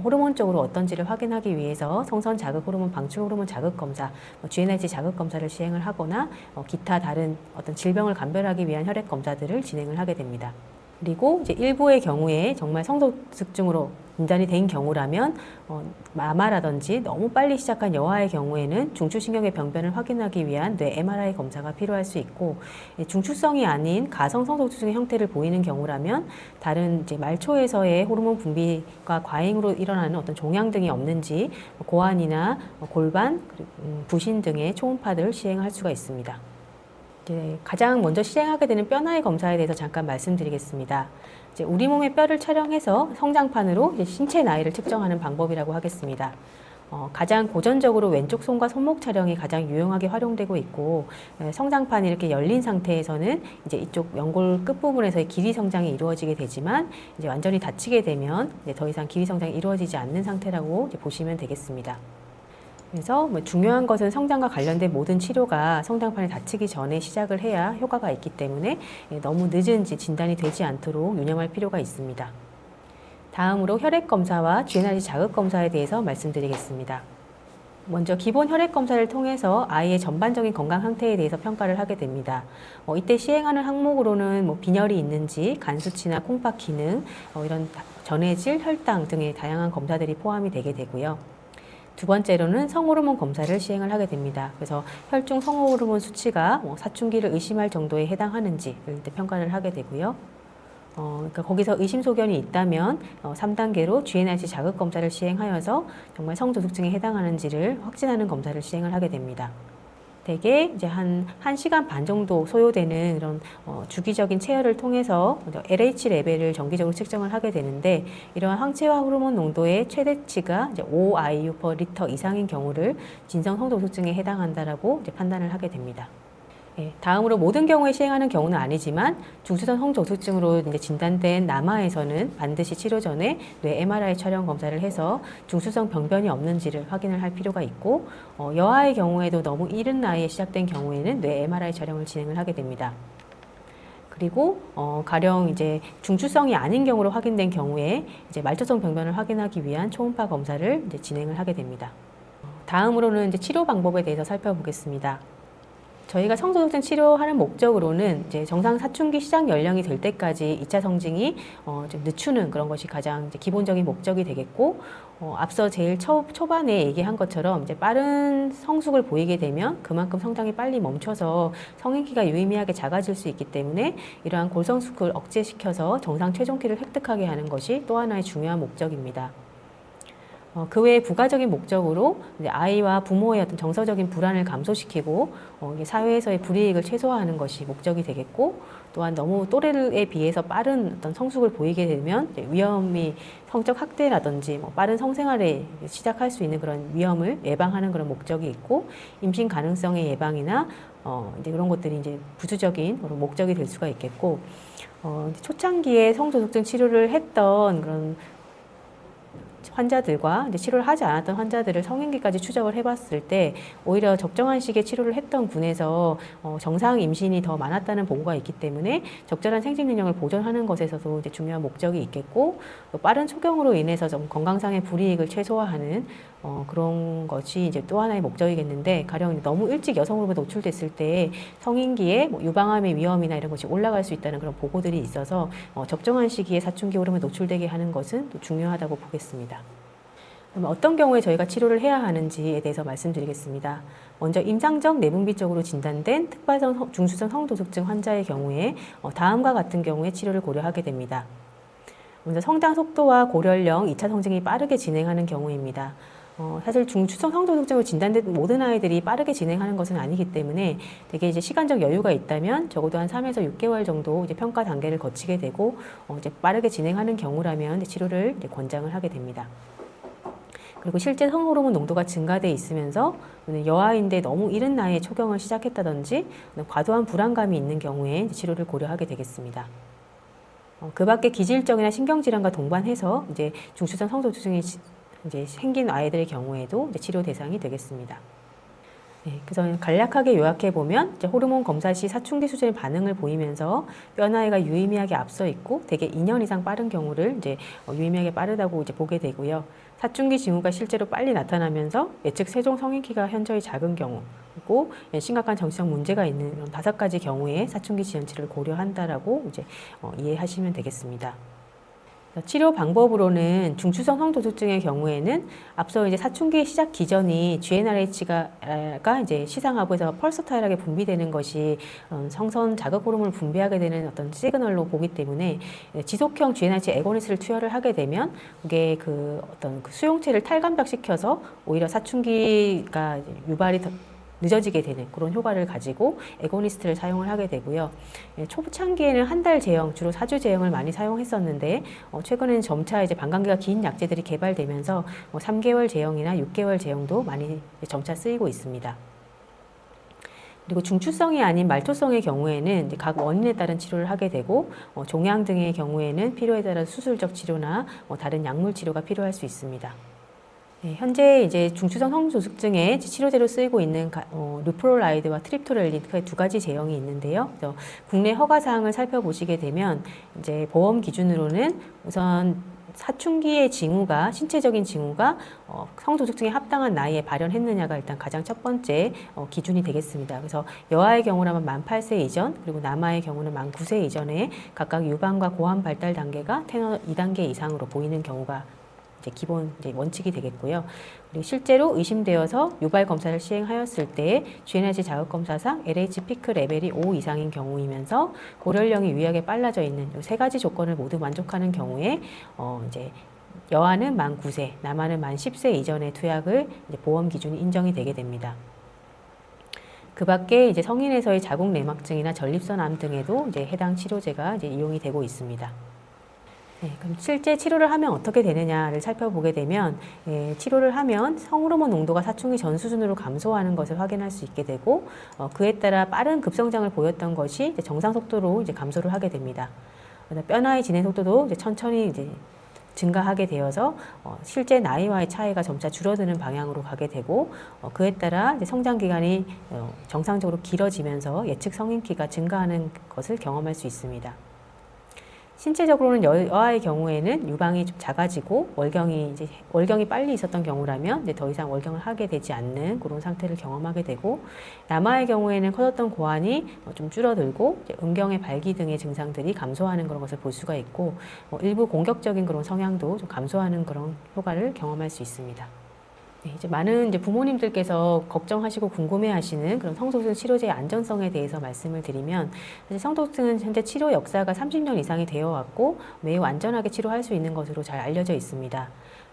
호르몬적으로 어떤지를 확인하기 위해서 성선 자극 호르몬, 방출 호르몬 자극 검사, GnRH 자극 검사를 시행을 하거나 기타 다른 어떤 질병을 감별하기 위한 혈액 검사들을 진행을 하게 됩니다. 그리고 이제 일부의 경우에 정말 성소득증으로 진단이 된 경우라면 마마라든지 너무 빨리 시작한 여아의 경우에는 중추신경의 병변을 확인하기 위한 뇌 MRI 검사가 필요할 수 있고 중추성이 아닌 가성 성소득증의 형태를 보이는 경우라면 다른 이제 말초에서의 호르몬 분비가 과잉으로 일어나는 어떤 종양 등이 없는지 고환이나 골반, 부신 등의 초음파들을 시행할 수가 있습니다. 가장 먼저 시행하게 되는 뼈나이 검사에 대해서 잠깐 말씀드리겠습니다. 이제 우리 몸의 뼈를 촬영해서 성장판으로 이제 신체 나이를 측정하는 방법이라고 하겠습니다. 가장 고전적으로 왼쪽 손과 손목 촬영이 가장 유용하게 활용되고 있고 성장판이 이렇게 열린 상태에서는 이제 이쪽 연골 끝부분에서의 길이 성장이 이루어지게 되지만 이제 완전히 닫히게 되면 이제 더 이상 길이 성장이 이루어지지 않는 상태라고 이제 보시면 되겠습니다. 그래서 중요한 것은 성장과 관련된 모든 치료가 성장판이 닫히기 전에 시작을 해야 효과가 있기 때문에 너무 늦은 진단이 되지 않도록 유념할 필요가 있습니다. 다음으로 혈액 검사와 GnRH 자극 검사에 대해서 말씀드리겠습니다. 먼저 기본 혈액 검사를 통해서 아이의 전반적인 건강 상태에 대해서 평가를 하게 됩니다. 이때 시행하는 항목으로는 빈혈이 있는지, 간 수치나 콩팥 기능, 이런 전해질, 혈당 등의 다양한 검사들이 포함이 되게 되고요. 두 번째로는 성호르몬 검사를 시행을 하게 됩니다. 그래서 혈중 성호르몬 수치가 사춘기를 의심할 정도에 해당하는지를 평가를 하게 되고요. 그러니까 거기서 의심 소견이 있다면 3단계로 GnRH 자극 검사를 시행하여서 정말 성소득증에 해당하는지를 확진하는 검사를 시행을 하게 됩니다. 대개 이제 한 1시간 반 정도 소요되는 이런 주기적인 체열을 통해서 LH 레벨을 정기적으로 측정을 하게 되는데 이러한 항체화 호르몬 농도의 최대치가 이제 5 IU/L 이상인 경우를 진성 성소득증에 해당한다라고 이제 판단을 하게 됩니다. 다음으로 모든 경우에 시행하는 경우는 아니지만 중추선 성소득증으로 이제 진단된 남아에서는 반드시 치료 전에 뇌 MRI 촬영 검사를 해서 중추성 병변이 없는지를 확인을 할 필요가 있고 여아의 경우에도 너무 이른 나이에 시작된 경우에는 뇌 MRI 촬영을 진행을 하게 됩니다. 그리고 가령 이제 중추성이 아닌 경우로 확인된 경우에 이제 말초성 병변을 확인하기 위한 초음파 검사를 이제 진행을 하게 됩니다. 다음으로는 이제 치료 방법에 대해서 살펴보겠습니다. 저희가 성소득증 치료하는 목적으로는 이제 정상 사춘기 시작 연령이 될 때까지 2차 성징이 좀 늦추는 그런 것이 가장 이제 기본적인 목적이 되겠고, 앞서 제일 초반에 얘기한 것처럼 이제 빠른 성숙을 보이게 되면 그만큼 성장이 빨리 멈춰서 성인기가 유의미하게 작아질 수 있기 때문에 이러한 골성숙을 억제시켜서 정상 최종기를 획득하게 하는 것이 또 하나의 중요한 목적입니다. 그 외에 부가적인 목적으로 이제 아이와 부모의 어떤 정서적인 불안을 감소시키고 사회에서의 불이익을 최소화하는 것이 목적이 되겠고, 또한 너무 또래에 비해서 빠른 어떤 성숙을 보이게 되면 위험이 성적 학대라든지 빠른 성생활에 시작할 수 있는 그런 위험을 예방하는 그런 목적이 있고, 임신 가능성의 예방이나 이제 그런 것들이 이제 부수적인 그런 목적이 될 수가 있겠고, 초창기에 성소득증 치료를 했던 그런 환자들과 이제 치료를 하지 않았던 환자들을 성인기까지 추적을 해봤을 때 오히려 적정한 시기에 치료를 했던 군에서 정상 임신이 더 많았다는 보고가 있기 때문에 적절한 생식 능력을 보존하는 것에서도 이제 중요한 목적이 있겠고, 또 빠른 초경으로 인해서 좀 건강상의 불이익을 최소화하는 그런 것이 이제 또 하나의 목적이겠는데, 가령 너무 일찍 여성 호르몬에 노출됐을 때 성인기에 유방암의 위험이나 이런 것이 올라갈 수 있다는 그런 보고들이 있어서 적정한 시기에 사춘기 호르몬에 노출되게 하는 것은 또 중요하다고 보겠습니다. 그럼 어떤 경우에 저희가 치료를 해야 하는지에 대해서 말씀드리겠습니다. 먼저 임상적 내분비적으로 진단된 특발성 중추선 성소득증 환자의 경우에 다음과 같은 경우에 치료를 고려하게 됩니다. 먼저 성장 속도와 고령령 2차 성징이 빠르게 진행하는 경우입니다. 사실 중추성 성도숙증으로 진단된 모든 아이들이 빠르게 진행하는 것은 아니기 때문에 되게 이제 시간적 여유가 있다면 적어도 한 3에서 6개월 정도 이제 평가 단계를 거치게 되고 이제 빠르게 진행하는 경우라면 치료를 이제 권장을 하게 됩니다. 그리고 실제 성호르몬 농도가 증가돼 있으면서 여아인데 너무 이른 나이에 초경을 시작했다든지 과도한 불안감이 있는 경우에 치료를 고려하게 되겠습니다. 그 밖에 기질적이나 신경질환과 동반해서 이제 중추성 성도숙증이 이제 생긴 아이들의 경우에도 이제 치료 대상이 되겠습니다. 네, 그래서 간략하게 요약해 보면 호르몬 검사 시 사춘기 수준의 반응을 보이면서 뼈 나이가 유의미하게 앞서 있고 대개 2년 이상 빠른 경우를 이제 유의미하게 빠르다고 이제 보게 되고요. 사춘기 징후가 실제로 빨리 나타나면서 예측 세종 성인키가 현저히 작은 경우 그리고 심각한 정신적 문제가 있는 이런 5가지 경우에 사춘기 지연 치료를 고려한다라고 이제 이해하시면 되겠습니다. 치료 방법으로는 중추성 성도숙증의 경우에는 앞서 이제 사춘기 시작 기전이 GnRH가 이제 시상하부에서 펄서타일하게 분비되는 것이 성선 자극 호르몬을 분비하게 되는 어떤 시그널로 보기 때문에 지속형 GnRH 애고니스트를 투여를 하게 되면 그게 그 어떤 그 수용체를 탈감각시켜서 오히려 사춘기가 유발이 더 늦어지게 되는 그런 효과를 가지고 애고니스트를 사용을 하게 되고요. 초창기에는 한 달 제형, 주로 4주 제형을 많이 사용했었는데 최근에는 점차 이제 반감기가 긴 약제들이 개발되면서 3개월 제형이나 6개월 제형도 많이 점차 쓰이고 있습니다. 그리고 중추성이 아닌 말초성의 경우에는 각 원인에 따른 치료를 하게 되고 종양 등의 경우에는 필요에 따라 수술적 치료나 다른 약물 치료가 필요할 수 있습니다. 네, 현재 이제 중추성 성도숙증에 치료제로 쓰이고 있는 루프롤라이드와 트립토렐린 그 2가지 제형이 있는데요. 국내 허가 사항을 살펴보시게 되면 이제 보험 기준으로는 우선 사춘기의 징후가 신체적인 징후가 성도숙증에 합당한 나이에 발현했느냐가 일단 가장 첫 번째 기준이 되겠습니다. 그래서 여아의 경우라면 만 8세 이전 그리고 남아의 경우는 만 9세 이전에 각각 유방과 고환 발달 단계가 테너 2단계 이상으로 보이는 경우가 이제 기본 이제 원칙이 되겠고요. 그리고 실제로 의심되어서 유발 검사를 시행하였을 때 GnRH 자극 검사상 LH 피크 레벨이 5 이상인 경우이면서 고령령이 유의하게 빨라져 있는 이 3가지 조건을 모두 만족하는 경우에 이제 여아는 만 9세, 남아는 만 10세 이전의 투약을 이제 보험 기준이 인정이 되게 됩니다. 그 밖에 이제 성인에서의 자궁 내막증이나 전립선 암 등에도 이제 해당 치료제가 이제 이용이 되고 있습니다. 네, 그럼 실제 치료를 하면 어떻게 되느냐를 살펴보게 되면 치료를 하면 성호르몬 농도가 사춘기 전 수준으로 감소하는 것을 확인할 수 있게 되고 그에 따라 빠른 급성장을 보였던 것이 이제 정상 속도로 이제 감소를 하게 됩니다. 뼈 나이 진행 속도도 이제 천천히 이제 증가하게 되어서 실제 나이와의 차이가 점차 줄어드는 방향으로 가게 되고 그에 따라 이제 성장 기간이 정상적으로 길어지면서 예측 성인기가 증가하는 것을 경험할 수 있습니다. 신체적으로는 여아의 경우에는 유방이 좀 작아지고 월경이 빨리 있었던 경우라면 이제 더 이상 월경을 하게 되지 않는 그런 상태를 경험하게 되고 남아의 경우에는 커졌던 고환이 좀 줄어들고 음경의 발기 등의 증상들이 감소하는 그런 것을 볼 수가 있고 일부 공격적인 그런 성향도 좀 감소하는 그런 효과를 경험할 수 있습니다. 네, 이제 많은 이제 부모님들께서 걱정하시고 궁금해하시는 그런 성도숙증 치료제의 안전성에 대해서 말씀을 드리면 사실 성도숙증은 현재 치료 역사가 30년 이상이 되어 왔고 매우 안전하게 치료할 수 있는 것으로 잘 알려져 있습니다.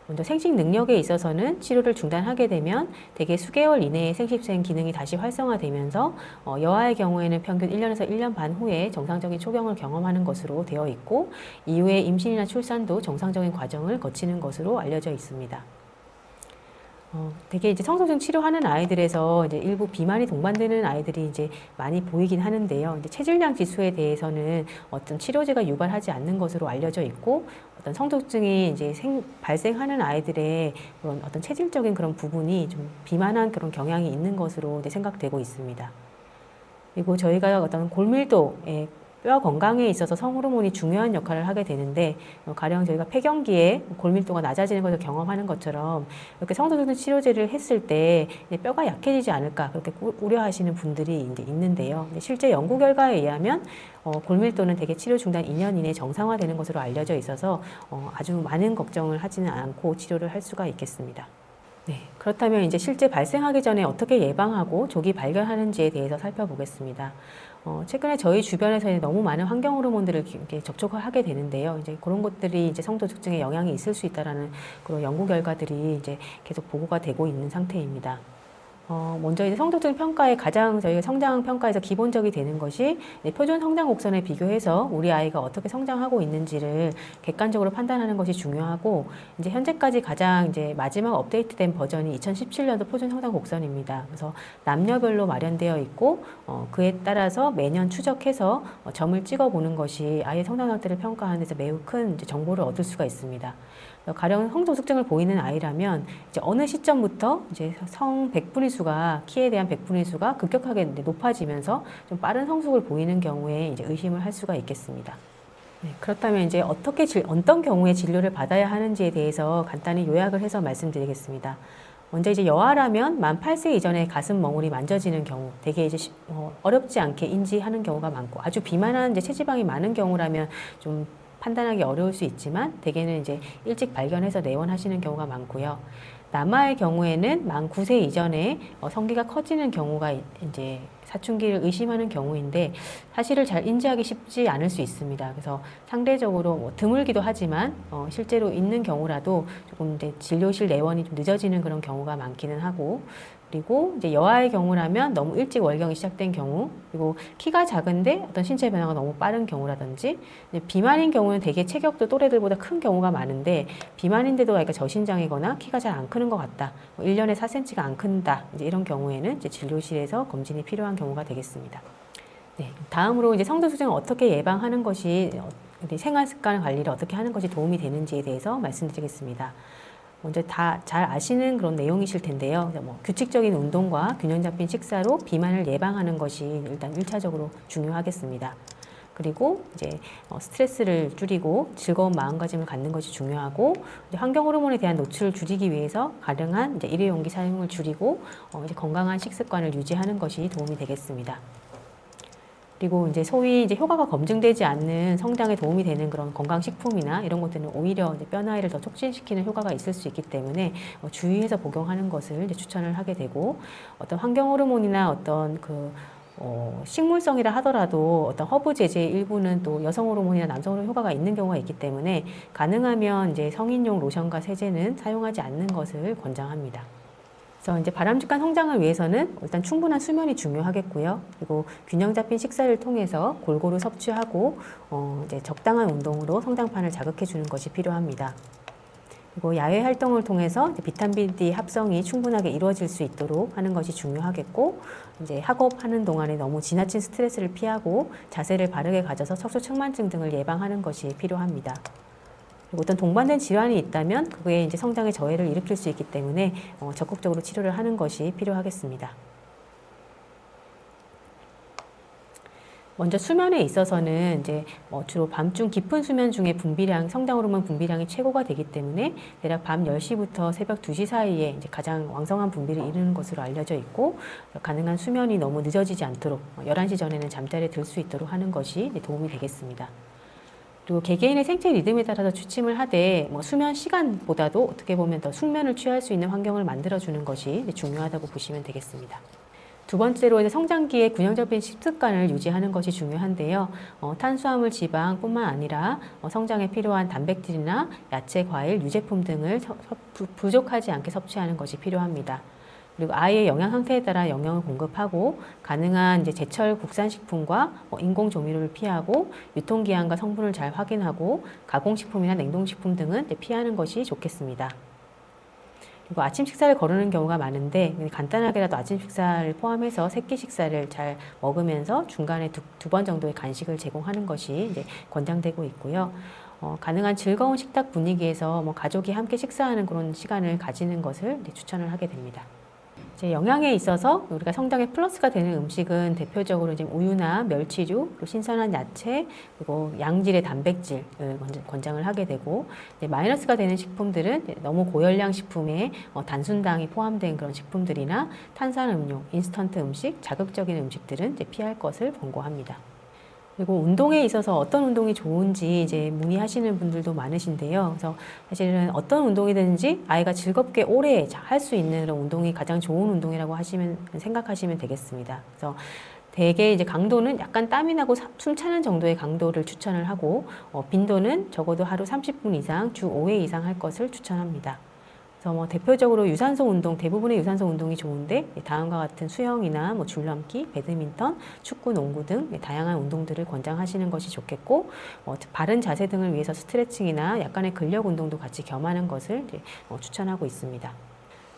먼저 생식 능력에 있어서는 치료를 중단하게 되면 대개 수개월 이내에 생식생 기능이 다시 활성화되면서 여아의 경우에는 평균 1년에서 1년 반 후에 정상적인 초경을 경험하는 것으로 되어 있고 이후에 임신이나 출산도 정상적인 과정을 거치는 것으로 알려져 있습니다. 되게 이제 성소증 치료하는 아이들에서 이제 일부 비만이 동반되는 아이들이 이제 많이 보이긴 하는데요. 이제 체질량 지수에 대해서는 어떤 치료제가 유발하지 않는 것으로 알려져 있고 어떤 성소증이 이제 발생하는 아이들의 그런 어떤 체질적인 그런 부분이 좀 비만한 그런 경향이 있는 것으로 이제 생각되고 있습니다. 그리고 저희가 어떤 골밀도에 뼈 건강에 있어서 성호르몬이 중요한 역할을 하게 되는데 가령 저희가 폐경기에 골밀도가 낮아지는 것을 경험하는 것처럼 이렇게 성소증 치료제를 했을 때 뼈가 약해지지 않을까 그렇게 우려하시는 분들이 이제 있는데요. 실제 연구 결과에 의하면 골밀도는 대개 치료 중단 2년 이내에 정상화되는 것으로 알려져 있어서 아주 많은 걱정을 하지는 않고 치료를 할 수가 있겠습니다. 네, 그렇다면 이제 실제 발생하기 전에 어떻게 예방하고 조기 발견하는지에 대해서 살펴보겠습니다. 최근에 저희 주변에서 너무 많은 환경 호르몬들을 이렇게 접촉을 하게 되는데요. 이제 그런 것들이 이제 성도 특징에 영향이 있을 수 있다라는 그런 연구 결과들이 이제 계속 보고가 되고 있는 상태입니다. 먼저 이제 성도증 평가에 가장 저희가 성장 평가에서 기본적이 되는 것이 표준 성장 곡선에 비교해서 우리 아이가 어떻게 성장하고 있는지를 객관적으로 판단하는 것이 중요하고, 이제 현재까지 가장 이제 마지막 업데이트된 버전이 2017년도 표준 성장 곡선입니다. 그래서 남녀별로 마련되어 있고, 그에 따라서 매년 추적해서 점을 찍어 보는 것이 아이의 성장 상태를 평가하는 데서 매우 큰 이제 정보를 얻을 수가 있습니다. 가령 성도숙증을 보이는 아이라면 이제 어느 시점부터 이제 성 백분위 수가, 키에 대한 백분위 수가 급격하게 높아지면서 좀 빠른 성숙을 보이는 경우에 이제 의심을 할 수가 있겠습니다. 네, 그렇다면 이제 어떤 경우에 진료를 받아야 하는지에 대해서 간단히 요약을 해서 말씀드리겠습니다. 먼저 이제 여아라면 만 8세 이전에 가슴 멍울이 만져지는 경우, 되게 이제 어렵지 않게 인지하는 경우가 많고, 아주 비만한 이제 체지방이 많은 경우라면 좀 판단하기 어려울 수 있지만 대개는 이제 일찍 발견해서 내원하시는 경우가 많고요. 남아의 경우에는 만 9세 이전에 성기가 커지는 경우가 이제 사춘기를 의심하는 경우인데 사실을 잘 인지하기 쉽지 않을 수 있습니다. 그래서 상대적으로 드물기도 하지만 실제로 있는 경우라도 조금 이제 진료실 내원이 좀 늦어지는 그런 경우가 많기는 하고, 그리고 이제 여아의 경우라면 너무 일찍 월경이 시작된 경우, 그리고 키가 작은데 어떤 신체 변화가 너무 빠른 경우라든지, 비만인 경우는 대개 체격도 또래들보다 큰 경우가 많은데 비만인데도 아이가 저신장이거나 키가 잘 안 크는 것 같다, 1년에 4cm가 안 큰다, 이제 이런 경우에는 이제 진료실에서 검진이 필요한 경우가 되겠습니다. 네, 다음으로 이제 성도수증을 어떻게 예방하는 것이, 생활 습관 관리를 어떻게 하는 것이 도움이 되는지에 대해서 말씀드리겠습니다. 먼저 다 잘 아시는 그런 내용이실 텐데요. 규칙적인 운동과 균형 잡힌 식사로 비만을 예방하는 것이 일단 1차적으로 중요하겠습니다. 그리고 이제 스트레스를 줄이고 즐거운 마음가짐을 갖는 것이 중요하고, 이제 환경 호르몬에 대한 노출을 줄이기 위해서 가능한 이제 일회용기 사용을 줄이고 이제 건강한 식습관을 유지하는 것이 도움이 되겠습니다. 그리고 이제 소위 이제 효과가 검증되지 않는 성장에 도움이 되는 그런 건강식품이나 이런 것들은 오히려 이제 뼈 나이를 더 촉진시키는 효과가 있을 수 있기 때문에 주의해서 복용하는 것을 이제 추천을 하게 되고, 어떤 환경 호르몬이나 어떤 식물성이라 하더라도 어떤 허브 제제의 일부는 또 여성 호르몬이나 남성 호르몬 효과가 있는 경우가 있기 때문에 가능하면 이제 성인용 로션과 세제는 사용하지 않는 것을 권장합니다. 그래서 이제 바람직한 성장을 위해서는 일단 충분한 수면이 중요하겠고요. 그리고 균형 잡힌 식사를 통해서 골고루 섭취하고 이제 적당한 운동으로 성장판을 자극해 주는 것이 필요합니다. 그리고 야외 활동을 통해서 비타민 D 합성이 충분하게 이루어질 수 있도록 하는 것이 중요하겠고, 이제 학업하는 동안에 너무 지나친 스트레스를 피하고 자세를 바르게 가져서 척추측만증 등을 예방하는 것이 필요합니다. 그리고 어떤 동반된 질환이 있다면 그게 이제 성장에 저해를 일으킬 수 있기 때문에 적극적으로 치료를 하는 것이 필요하겠습니다. 먼저 수면에 있어서는 이제 주로 밤중 깊은 수면 중에 분비량, 성장 호르몬 분비량이 최고가 되기 때문에 대략 밤 10시부터 새벽 2시 사이에 이제 가장 왕성한 분비를 이루는 것으로 알려져 있고, 가능한 수면이 너무 늦어지지 않도록 11시 전에는 잠자리에 들 수 있도록 하는 것이 도움이 되겠습니다. 그리고 개개인의 생체 리듬에 따라서 취침을 하되 수면 시간보다도 어떻게 보면 더 숙면을 취할 수 있는 환경을 만들어주는 것이 중요하다고 보시면 되겠습니다. 두 번째로 이제 성장기에 균형 잡힌 식습관을 유지하는 것이 중요한데요. 탄수화물, 지방뿐만 아니라 성장에 필요한 단백질이나 야채, 과일, 유제품 등을 부족하지 않게 섭취하는 것이 필요합니다. 그리고 아이의 영양 상태에 따라 영양을 공급하고, 가능한 이제 제철 국산식품과 인공 조미료를 피하고, 유통기한과 성분을 잘 확인하고, 가공식품이나 냉동식품 등은 피하는 것이 좋겠습니다. 그리고 아침 식사를 거르는 경우가 많은데 간단하게라도 아침 식사를 포함해서 세끼 식사를 잘 먹으면서 중간에 두 번 정도의 간식을 제공하는 것이 이제 권장되고 있고요. 가능한 즐거운 식탁 분위기에서 가족이 함께 식사하는 그런 시간을 가지는 것을 추천을 하게 됩니다. 이제 영양에 있어서 우리가 성장에 플러스가 되는 음식은 대표적으로 이제 우유나 멸치류, 또 신선한 야채, 그리고 양질의 단백질을 권장을 하게 되고, 마이너스가 되는 식품들은 너무 고열량 식품에 단순당이 포함된 그런 식품들이나 탄산음료, 인스턴트 음식, 자극적인 음식들은 이제 피할 것을 권고합니다. 그리고 운동에 있어서 어떤 운동이 좋은지 이제 문의하시는 분들도 많으신데요. 그래서 사실은 어떤 운동이든지 아이가 즐겁게 오래 할 수 있는 그런 운동이 가장 좋은 운동이라고 생각하시면 되겠습니다. 그래서 대개 이제 강도는 약간 땀이 나고 숨 차는 정도의 강도를 추천을 하고, 빈도는 적어도 하루 30분 이상, 주 5회 이상 할 것을 추천합니다. 그래서 뭐 대표적으로 유산소 운동, 대부분의 유산소 운동이 좋은데, 다음과 같은 수영이나 뭐 줄넘기, 배드민턴, 축구, 농구 등 다양한 운동들을 권장하시는 것이 좋겠고, 바른 자세 등을 위해서 스트레칭이나 약간의 근력 운동도 같이 겸하는 것을 추천하고 있습니다.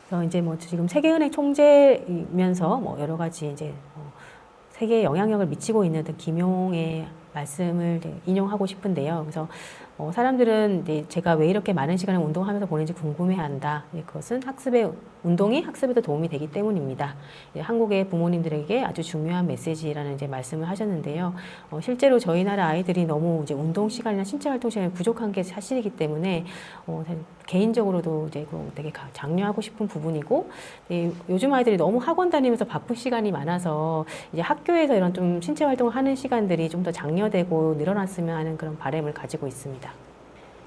그래서 이제 뭐 지금 세계은행 총재이면서 뭐 여러 가지 이제 세계에 영향력을 미치고 있는 김용의 말씀을 인용하고 싶은데요. 그래서 사람들은 이제 제가 왜 이렇게 많은 시간을 운동하면서 보내는지 궁금해한다. 그것은 운동이 학습에도 도움이 되기 때문입니다. 한국의 부모님들에게 아주 중요한 메시지라는 이제 말씀을 하셨는데요. 실제로 저희 나라 아이들이 너무 이제 운동 시간이나 신체 활동 시간이 부족한 게 사실이기 때문에 개인적으로도 이제 되게 장려하고 싶은 부분이고, 요즘 아이들이 너무 학원 다니면서 바쁜 시간이 많아서 이제 학교에서 이런 좀 신체 활동을 하는 시간들이 좀 더 장려되고 늘어났으면 하는 그런 바람을 가지고 있습니다.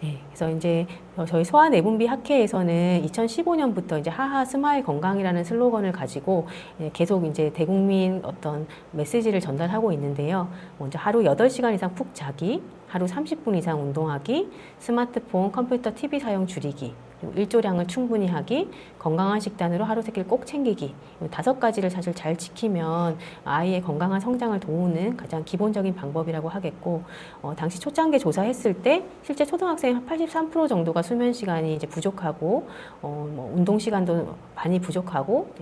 네, 그래서 이제 저희 소아내분비 학회에서는 2015년부터 이제 하하 스마일 건강이라는 슬로건을 가지고 계속 이제 대국민 어떤 메시지를 전달하고 있는데요. 먼저 하루 8시간 이상 푹 자기, 하루 30분 이상 운동하기, 스마트폰, 컴퓨터, TV 사용 줄이기, 일조량을 충분히 하기, 건강한 식단으로 하루 3끼를 꼭 챙기기, 이 5가지를 사실 잘 지키면 아이의 건강한 성장을 도우는 가장 기본적인 방법이라고 하겠고, 당시 초창기 조사했을 때 실제 초등학생 한 83% 정도가 수면 시간이 이제 부족하고, 뭐 운동 시간도 많이 부족하고,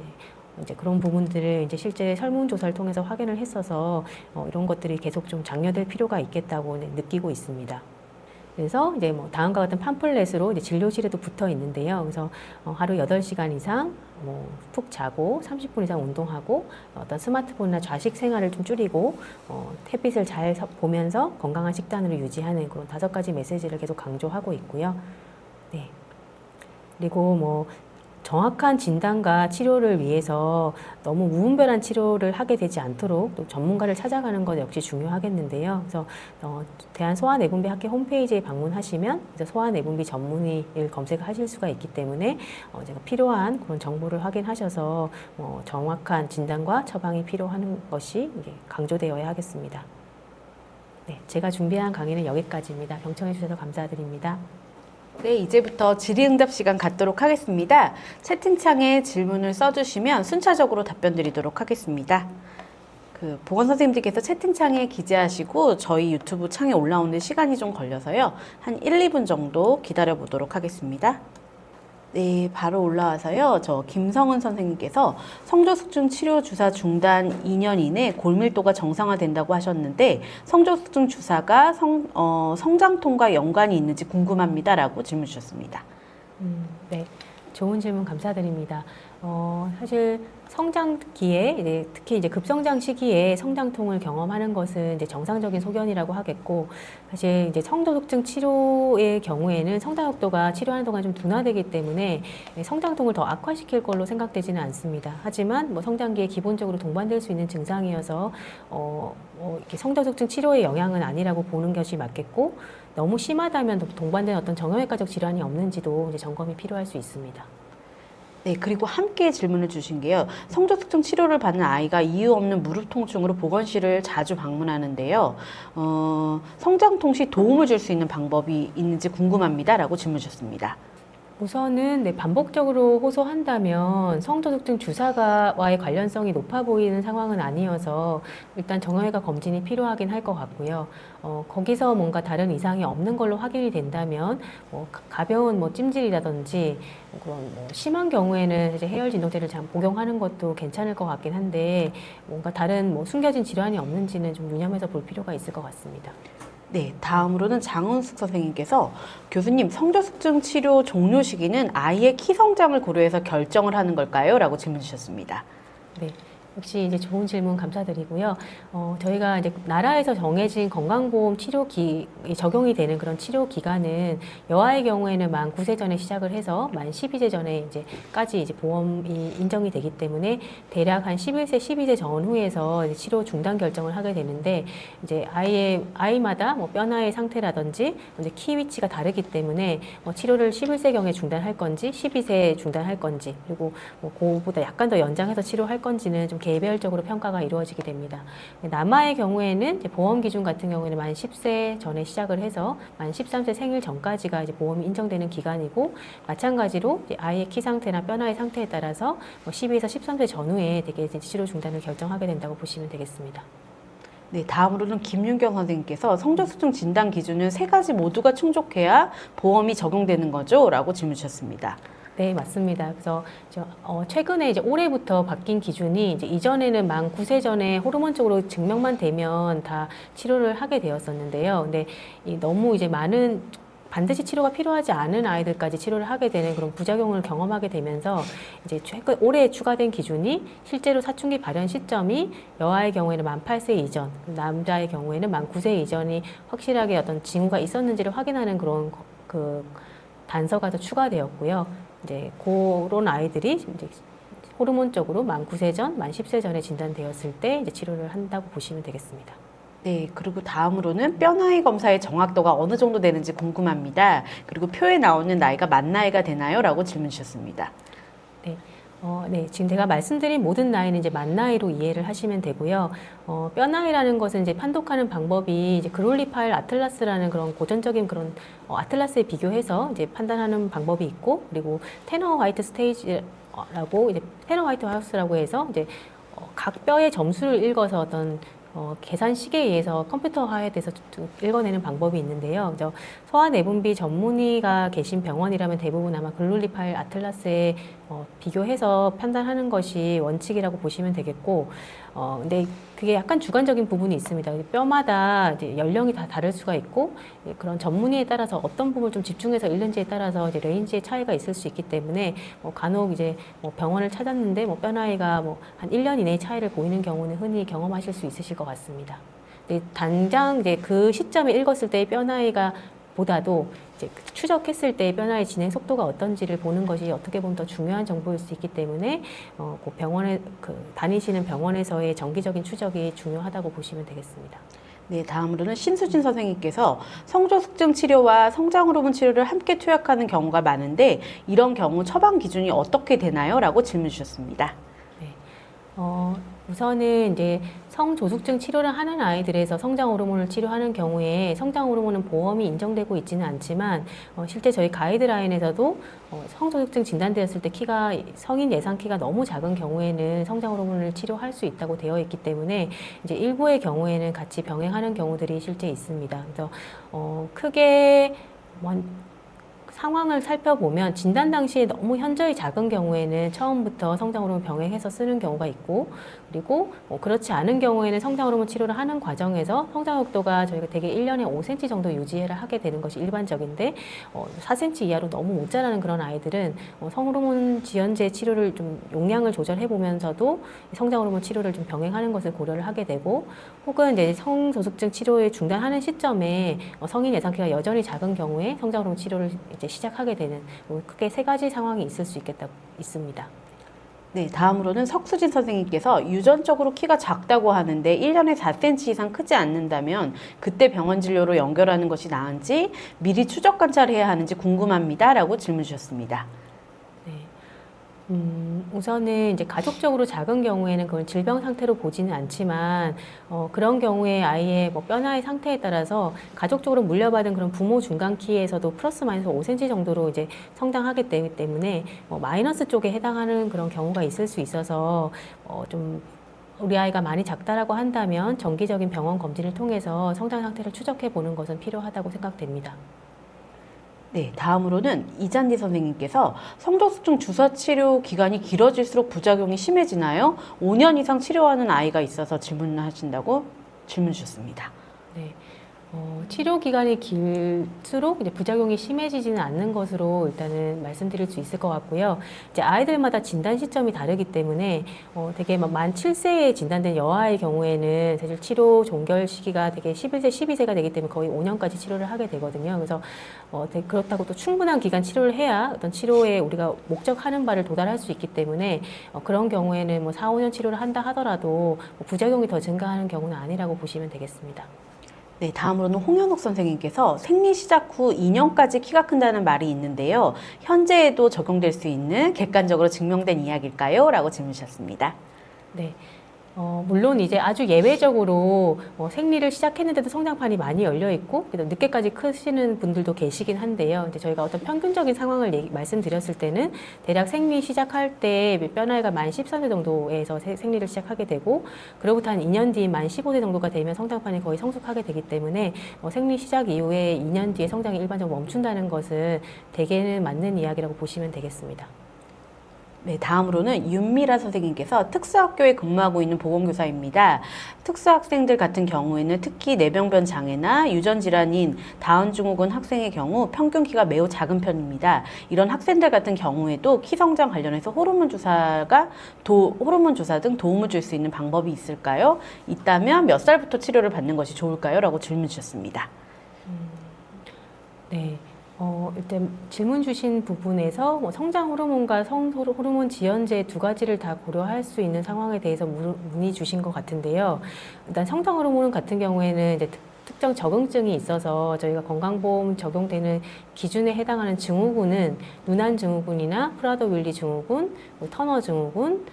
이제 그런 부분들을 이제 실제 설문조사를 통해서 확인을 했어서 이런 것들이 계속 좀 장려될 필요가 있겠다고 느끼고 있습니다. 그래서 이제 뭐 다음과 같은 팜플렛으로 이제 진료실에도 붙어 있는데요. 그래서 하루 8시간 이상 푹 자고 30분 이상 운동하고 어떤 스마트폰이나 좌식 생활을 좀 줄이고 햇빛을 잘 보면서 건강한 식단으로 유지하는 그런 5가지 메시지를 계속 강조하고 있고요. 네. 그리고 뭐 정확한 진단과 치료를 위해서 너무 무분별한 치료를 하게 되지 않도록 또 전문가를 찾아가는 것 역시 중요하겠는데요. 그래서 대한소아내분비학회 홈페이지에 방문하시면 소아내분비 전문의를 검색하실 수가 있기 때문에 제가 필요한 그런 정보를 확인하셔서 정확한 진단과 처방이 필요한 것이 강조되어야 하겠습니다. 네, 제가 준비한 강의는 여기까지입니다. 경청해 주셔서 감사드립니다. 네, 이제부터 질의응답 시간 갖도록 하겠습니다. 채팅창에 질문을 써주시면 순차적으로 답변 드리도록 하겠습니다. 보건선생님들께서 채팅창에 기재하시고 저희 유튜브 창에 올라오는 시간이 좀 걸려서요. 한 1, 2분 정도 기다려 보도록 하겠습니다. 네, 바로 올라와서요. 김성은 선생님께서 성조숙증 치료 주사 중단 2년 이내 골밀도가 정상화된다고 하셨는데 성조숙증 주사가 성장통과 연관이 있는지 궁금합니다라고 질문 주셨습니다. 네, 좋은 질문 감사드립니다. 사실 성장기에 특히 이제 급성장 시기에 성장통을 경험하는 것은 이제 정상적인 소견이라고 하겠고, 사실 이제 성조숙증 치료의 경우에는 성장력도가 치료하는 동안 좀 둔화되기 때문에 성장통을 더 악화시킬 걸로 생각되지는 않습니다. 하지만 뭐 성장기에 기본적으로 동반될 수 있는 증상이어서 이렇게 성조숙증 치료의 영향은 아니라고 보는 것이 맞겠고, 너무 심하다면 동반된 어떤 정형외과적 질환이 없는지도 이제 점검이 필요할 수 있습니다. 네, 그리고 함께 질문을 주신 게요. 성조숙증 치료를 받는 아이가 이유 없는 무릎 통증으로 보건실을 자주 방문하는데요. 성장통 시 도움을 줄 수 있는 방법이 있는지 궁금합니다라고 질문 주셨습니다. 우선은 반복적으로 호소한다면 성조숙증 주사와의 관련성이 높아 보이는 상황은 아니어서 일단 정형외과 검진이 필요하긴 할 것 같고요. 거기서 뭔가 다른 이상이 없는 걸로 확인이 된다면 가벼운 찜질이라든지 그런 심한 경우에는 이제 해열 진통제를 복용하는 것도 괜찮을 것 같긴 한데, 뭔가 다른 숨겨진 질환이 없는지는 좀 유념해서 볼 필요가 있을 것 같습니다. 네, 다음으로는 장은숙 선생님께서 교수님, 성조숙증 치료 종료 시기는 아이의 키 성장을 고려해서 결정을 하는 걸까요? 라고 질문 주셨습니다. 네. 역시 이제 좋은 질문 감사드리고요. 저희가 이제 나라에서 정해진 건강보험 적용이 되는 그런 치료 기간은 여아의 경우에는 만 9세 전에 시작을 해서 만 12세 전에 이제까지 이제 보험이 인정이 되기 때문에 대략 한 11세, 12세 전후에서 이제 치료 중단 결정을 하게 되는데 이제 아이마다 뭐 뼈나의 상태라든지 이제 키 위치가 다르기 때문에 치료를 11세경에 중단할 건지 12세 중단할 건지 그리고 뭐 그거보다 약간 더 연장해서 치료할 건지는 좀 개별적으로 평가가 이루어지게 됩니다. 남아의 경우에는 이제 보험 기준 같은 경우에는 만 10세 전에 시작을 해서 만 13세 생일 전까지가 이제 보험이 인정되는 기간이고 마찬가지로 이제 아이의 키 상태나 뼈나의 상태에 따라서 12에서 13세 전후에 되게 이제 치료 중단을 결정하게 된다고 보시면 되겠습니다. 네, 다음으로는 김윤경 선생님께서 성저수증 진단 기준은 세 가지 모두가 충족해야 보험이 적용되는 거죠? 라고 질문 주셨습니다. 네, 맞습니다. 그래서 최근에 이제 올해부터 바뀐 기준이 이제 이전에는 만 9세 전에 호르몬적으로 증명만 되면 다 치료를 하게 되었었는데요. 근데 너무 이제 많은 반드시 치료가 필요하지 않은 아이들까지 치료를 하게 되는 그런 부작용을 경험하게 되면서 이제 올해 추가된 기준이 실제로 사춘기 발현 시점이 여아의 경우에는 만 8세 이전, 남자의 경우에는 만 9세 이전이 확실하게 어떤 징후가 있었는지를 확인하는 그런 그 단서가 더 추가되었고요. 이제 그런 아이들이 이제 호르몬적으로 만 9세 전, 만 10세 전에 진단되었을 때 이제 치료를 한다고 보시면 되겠습니다. 네, 그리고 다음으로는 뼈 나이 검사의 정확도가 어느 정도 되는지 궁금합니다. 그리고 표에 나오는 나이가 만 나이가 되나요? 라고 질문 주셨습니다. 네. 네, 지금 제가 말씀드린 모든 나이는 이제 만 나이로 이해를 하시면 되고요. 뼈 나이라는 것은 이제 판독하는 방법이 이제 그롤리 파일 아틀라스라는 그런 고전적인 그런 아틀라스에 비교해서 이제 판단하는 방법이 있고, 그리고 테너 화이트 스테이지라고 이제 테너 화이트 하우스라고 해서 이제 각 뼈의 점수를 읽어서 어떤 계산식에 의해서 컴퓨터화돼서 읽어내는 방법이 있는데요. 그래서 소아내분비 전문의가 계신 병원이라면 대부분 아마 글룰리 파일 아틀라스에 비교해서 판단하는 것이 원칙이라고 보시면 되겠고, 근데 그게 약간 주관적인 부분이 있습니다. 뼈마다 이제 연령이 다 다를 수가 있고, 그런 전문의에 따라서 어떤 부분을 좀 집중해서 읽는지에 따라서 이제 레인지의 차이가 있을 수 있기 때문에 간혹 이제 병원을 찾았는데 뼈 나이가 한 1년 이내의 차이를 보이는 경우는 흔히 경험하실 수 있으실 것 같습니다. 근데 당장 이제 그 시점에 읽었을 때의 뼈 나이가 보다도 이제 추적했을 때 뼈 나이 진행 속도가 어떤지를 보는 것이 어떻게 보면 더 중요한 정보일 수 있기 때문에 그 병원에 다니시는 병원에서의 정기적인 추적이 중요하다고 보시면 되겠습니다. 네, 다음으로는 신수진 선생님께서 성조숙증 치료와 성장호르몬 치료를 함께 투약하는 경우가 많은데 이런 경우 처방 기준이 어떻게 되나요? 라고 질문 주셨습니다. 네. 우선은 이제 성조숙증 치료를 하는 아이들에서 성장 호르몬을 치료하는 경우에 성장 호르몬은 보험이 인정되고 있지는 않지만 실제 저희 가이드라인에서도 성조숙증 진단되었을 때 성인 예상 키가 너무 작은 경우에는 성장 호르몬을 치료할 수 있다고 되어 있기 때문에 이제 일부의 경우에는 같이 병행하는 경우들이 실제 있습니다. 그래서 크게 상황을 살펴보면 진단 당시에 너무 현저히 작은 경우에는 처음부터 성장호르몬 병행해서 쓰는 경우가 있고, 그리고 그렇지 않은 경우에는 성장호르몬 치료를 하는 과정에서 성장효도가 저희가 대개 1년에 5cm 정도 유지를 하게 되는 것이 일반적인데 4cm 이하로 너무 못 자라는 그런 아이들은 성호르몬 지연제 치료를 좀 용량을 조절해 보면서도 성장호르몬 치료를 좀 병행하는 것을 고려를 하게 되고, 혹은 이제 성조숙증 치료를 중단하는 시점에 성인 예상키가 여전히 작은 경우에 성장호르몬 치료를 이제 시작하게 되는 크게 세 가지 상황이 있을 수 있습니다. 네, 다음으로는 석수진 선생님께서 유전적으로 키가 작다고 하는데 1년에 4cm 이상 크지 않는다면 그때 병원 진료로 연결하는 것이 나은지 미리 추적 관찰해야 하는지 궁금합니다. 라고 질문 주셨습니다. 우선은 이제 가족적으로 작은 경우에는 그건 질병 상태로 보지는 않지만 그런 경우에 아이의 뼈 나이 상태에 따라서 가족적으로 물려받은 그런 부모 중간 키에서도 플러스 마이너스 5cm 정도로 이제 성장하기 때문에 마이너스 쪽에 해당하는 그런 경우가 있을 수 있어서 좀 우리 아이가 많이 작다라고 한다면 정기적인 병원 검진을 통해서 성장 상태를 추적해 보는 것은 필요하다고 생각됩니다. 네, 다음으로는 이잔디 선생님께서 성조숙증 주사 치료 기간이 길어질수록 부작용이 심해지나요? 5년 이상 치료하는 아이가 있어서 질문하신다고 질문 주셨습니다. 네. 치료 기간이 길수록 이제 부작용이 심해지지는 않는 것으로 일단은 말씀드릴 수 있을 것 같고요. 이제 아이들마다 진단 시점이 다르기 때문에 되게 만 7세에 진단된 여아의 경우에는 사실 치료 종결 시기가 되게 11세, 12세가 되기 때문에 거의 5년까지 치료를 하게 되거든요. 그래서 그렇다고 또 충분한 기간 치료를 해야 어떤 치료에 우리가 목적하는 바를 도달할 수 있기 때문에 그런 경우에는 뭐 4, 5년 치료를 한다 하더라도 부작용이 더 증가하는 경우는 아니라고 보시면 되겠습니다. 네, 다음으로는 홍현욱 선생님께서 생리 시작 후 2년까지 키가 큰다는 말이 있는데요. 현재에도 적용될 수 있는 객관적으로 증명된 이야기일까요? 라고 질문 주셨습니다. 네. 물론 이제 아주 예외적으로 생리를 시작했는데도 성장판이 많이 열려 있고 늦게까지 크시는 분들도 계시긴 한데요. 이제 저희가 어떤 평균적인 상황을 말씀드렸을 때는 대략 생리 시작할 때 뼈나이가 만 13세 정도에서 생리를 시작하게 되고 그로부터 한 2년 뒤 만 15세 정도가 되면 성장판이 거의 성숙하게 되기 때문에 생리 시작 이후에 2년 뒤에 성장이 일반적으로 멈춘다는 것은 대개는 맞는 이야기라고 보시면 되겠습니다. 네, 다음으로는 윤미라 선생님께서 특수학교에 근무하고 있는 보건교사입니다. 특수학생들 같은 경우에는 특히 뇌병변 장애나 유전질환인 다운증후군 학생의 경우 평균 키가 매우 작은 편입니다. 이런 학생들 같은 경우에도 키 성장 관련해서 호르몬 주사 등 도움을 줄 수 있는 방법이 있을까요? 있다면 몇 살부터 치료를 받는 것이 좋을까요? 라고 질문 주셨습니다. 네. 일단 질문 주신 부분에서 성장 호르몬과 호르몬 지연제 두 가지를 다 고려할 수 있는 상황에 대해서 문의 주신 것 같은데요. 일단 성장 호르몬 같은 경우에는 이제 특정 적응증이 있어서 저희가 건강보험 적용되는 기준에 해당하는 증후군은 누난 증후군이나 프라더-윌리 증후군, 터너 증후군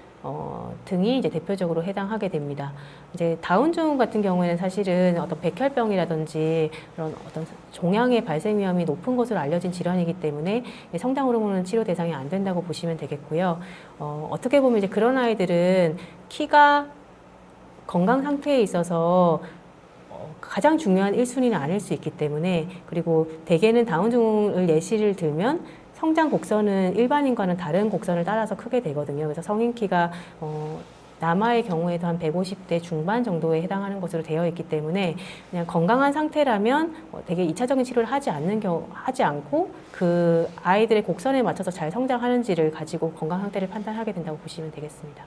등이 이제 대표적으로 해당하게 됩니다. 이제 다운 증후군 같은 경우에는 사실은 어떤 백혈병이라든지 그런 어떤 종양의 발생 위험이 높은 것으로 알려진 질환이기 때문에 성장 호르몬은 치료 대상이 안 된다고 보시면 되겠고요. 어떻게 보면 이제 그런 아이들은 키가 건강 상태에 있어서 가장 중요한 1순위는 아닐 수 있기 때문에 그리고 대개는 다운 증후군을 예시를 들면 성장 곡선은 일반인과는 다른 곡선을 따라서 크게 되거든요. 그래서 성인 키가 남아의 경우에도 한 150대 중반 정도에 해당하는 것으로 되어 있기 때문에 그냥 건강한 상태라면 되게 2차적인 치료를 하지 않고 그 아이들의 곡선에 맞춰서 잘 성장하는지를 가지고 건강 상태를 판단하게 된다고 보시면 되겠습니다.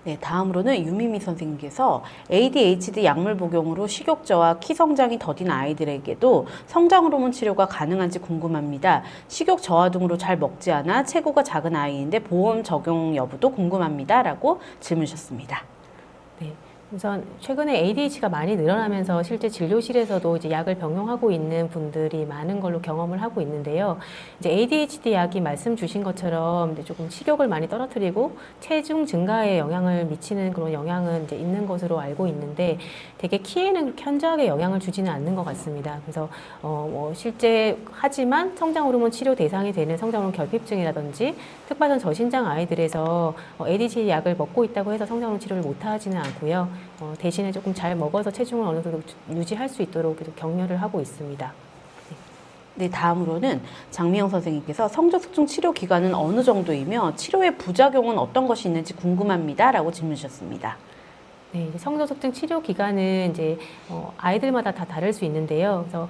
네, 다음으로는 유미미 선생님께서 ADHD 약물 복용으로 식욕저하, 키 성장이 더딘 아이들에게도 성장 호르몬 치료가 가능한지 궁금합니다. 식욕 저하 등으로 잘 먹지 않아 체구가 작은 아이인데 보험 적용 여부도 궁금합니다. 라고 질문 주셨습니다. 네. 우선 최근에 ADHD가 많이 늘어나면서 실제 진료실에서도 이제 약을 병용하고 있는 분들이 많은 걸로 경험을 하고 있는데요. 이제 ADHD 약이 말씀 주신 것처럼 이제 조금 식욕을 많이 떨어뜨리고 체중 증가에 영향을 미치는 그런 영향은 이제 있는 것으로 알고 있는데 되게 키에는 그렇게 현저하게 영향을 주지는 않는 것 같습니다. 그래서 실제 하지만 성장 호르몬 치료 대상이 되는 성장 호르몬 결핍증이라든지 특발성 저신장 아이들에서 ADHD 약을 먹고 있다고 해서 성장 호르몬 치료를 못 하지는 않고요. 대신에 조금 잘 먹어서 체중을 어느 정도 유지할 수 있도록 계속 격려를 하고 있습니다. 네, 다음으로는 장미영 선생님께서 성저숙중 치료 기간은 어느 정도이며 치료의 부작용은 어떤 것이 있는지 궁금합니다. 라고 질문 주셨습니다. 네, 성저숙증 치료 기간은 이제 아이들마다 다 다를 수 있는데요. 그래서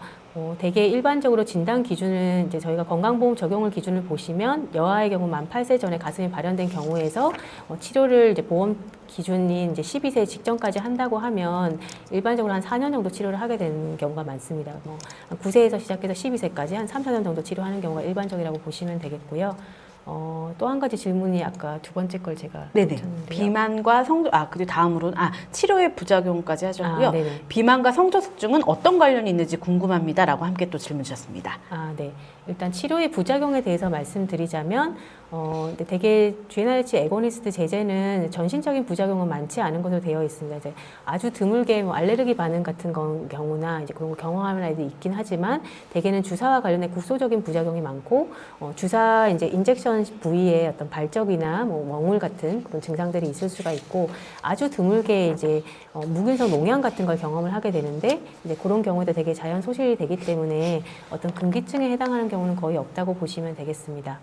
대개 일반적으로 진단 기준은 이제 저희가 건강보험 적용을 기준을 보시면 여아의 경우 만 8세 전에 가슴이 발현된 경우에서 치료를 이제 보험 기준인 이제 12세 직전까지 한다고 하면 일반적으로 한 4년 정도 치료를 하게 되는 경우가 많습니다. 9세에서 시작해서 12세까지 한 3, 4년 정도 치료하는 경우가 일반적이라고 보시면 되겠고요. 또 한 가지 질문이 아까 두 번째 걸 제가 놓쳤는데요. 비만과 그리고 다음으로는 치료의 부작용까지 하셨고요. 네네. 비만과 성저숙중은 어떤 관련이 있는지 궁금합니다. 라고 함께 또 질문 주셨습니다. 네. 일단 치료의 부작용에 대해서 말씀드리자면 되게 GnRH 애고니스트 제제는 전신적인 부작용은 많지 않은 것으로 되어 있습니다. 이제 아주 드물게 알레르기 반응 같은 경우나 이제 그런 거 경험하는 아이들이 있긴 하지만 대개는 주사와 관련된 국소적인 부작용이 많고 주사 이제 인젝션 부위에 어떤 발적이나 멍울 같은 그런 증상들이 있을 수가 있고 아주 드물게 이제 무균성 농양 같은 걸 경험을 하게 되는데 이제 그런 경우에도 되게 자연 소실이 되기 때문에 어떤 금기증에 해당하는 경우는 거의 없다고 보시면 되겠습니다.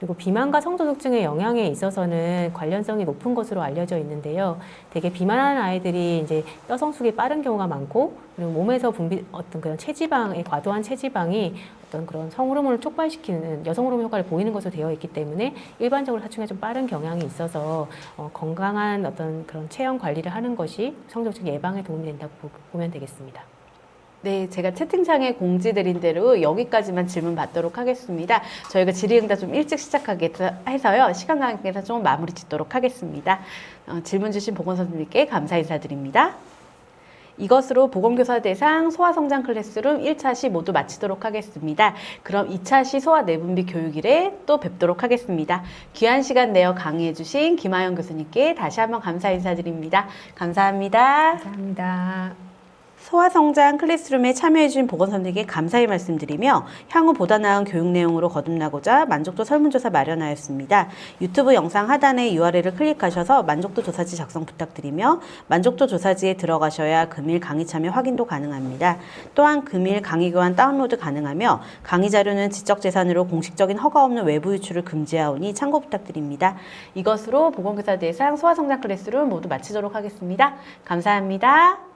그리고 비만과 성소독증의 영향에 있어서는 관련성이 높은 것으로 알려져 있는데요. 되게 비만한 아이들이 이제 뼈 성숙이 빠른 경우가 많고, 그리고 몸에서 분비 어떤 그런 체지방의 과도한 체지방이 어떤 그런 성호르몬을 촉발시키는 여성 호르몬 효과를 보이는 것으로 되어 있기 때문에 일반적으로 사춘기가 좀 빠른 경향이 있어서 건강한 어떤 그런 체형 관리를 하는 것이 성소독증 예방에 도움이 된다고 보면 되겠습니다. 네, 제가 채팅창에 공지 드린 대로 여기까지만 질문 받도록 하겠습니다. 저희가 질의응답 좀 일찍 시작하게 해서요. 시간 관계상 좀 마무리 짓도록 하겠습니다. 질문 주신 보건선생님께 감사 인사드립니다. 이것으로 보건교사 대상 소아성장 클래스룸 1차 시 모두 마치도록 하겠습니다. 그럼 2차 시 소아 내분비 교육일에 또 뵙도록 하겠습니다. 귀한 시간 내어 강의해주신 김하영 교수님께 다시 한번 감사 인사드립니다. 감사합니다. 감사합니다. 소아성장 클래스룸에 참여해주신 보건선생님께 감사의 말씀드리며 향후 보다 나은 교육 내용으로 거듭나고자 만족도 설문조사 마련하였습니다. 유튜브 영상 하단의 URL을 클릭하셔서 만족도 조사지 작성 부탁드리며 만족도 조사지에 들어가셔야 금일 강의 참여 확인도 가능합니다. 또한 금일 강의 교환 다운로드 가능하며 강의 자료는 지적재산으로 공식적인 허가 없는 외부 유출을 금지하오니 참고 부탁드립니다. 이것으로 보건교사 대상 소아성장 클래스룸 모두 마치도록 하겠습니다. 감사합니다.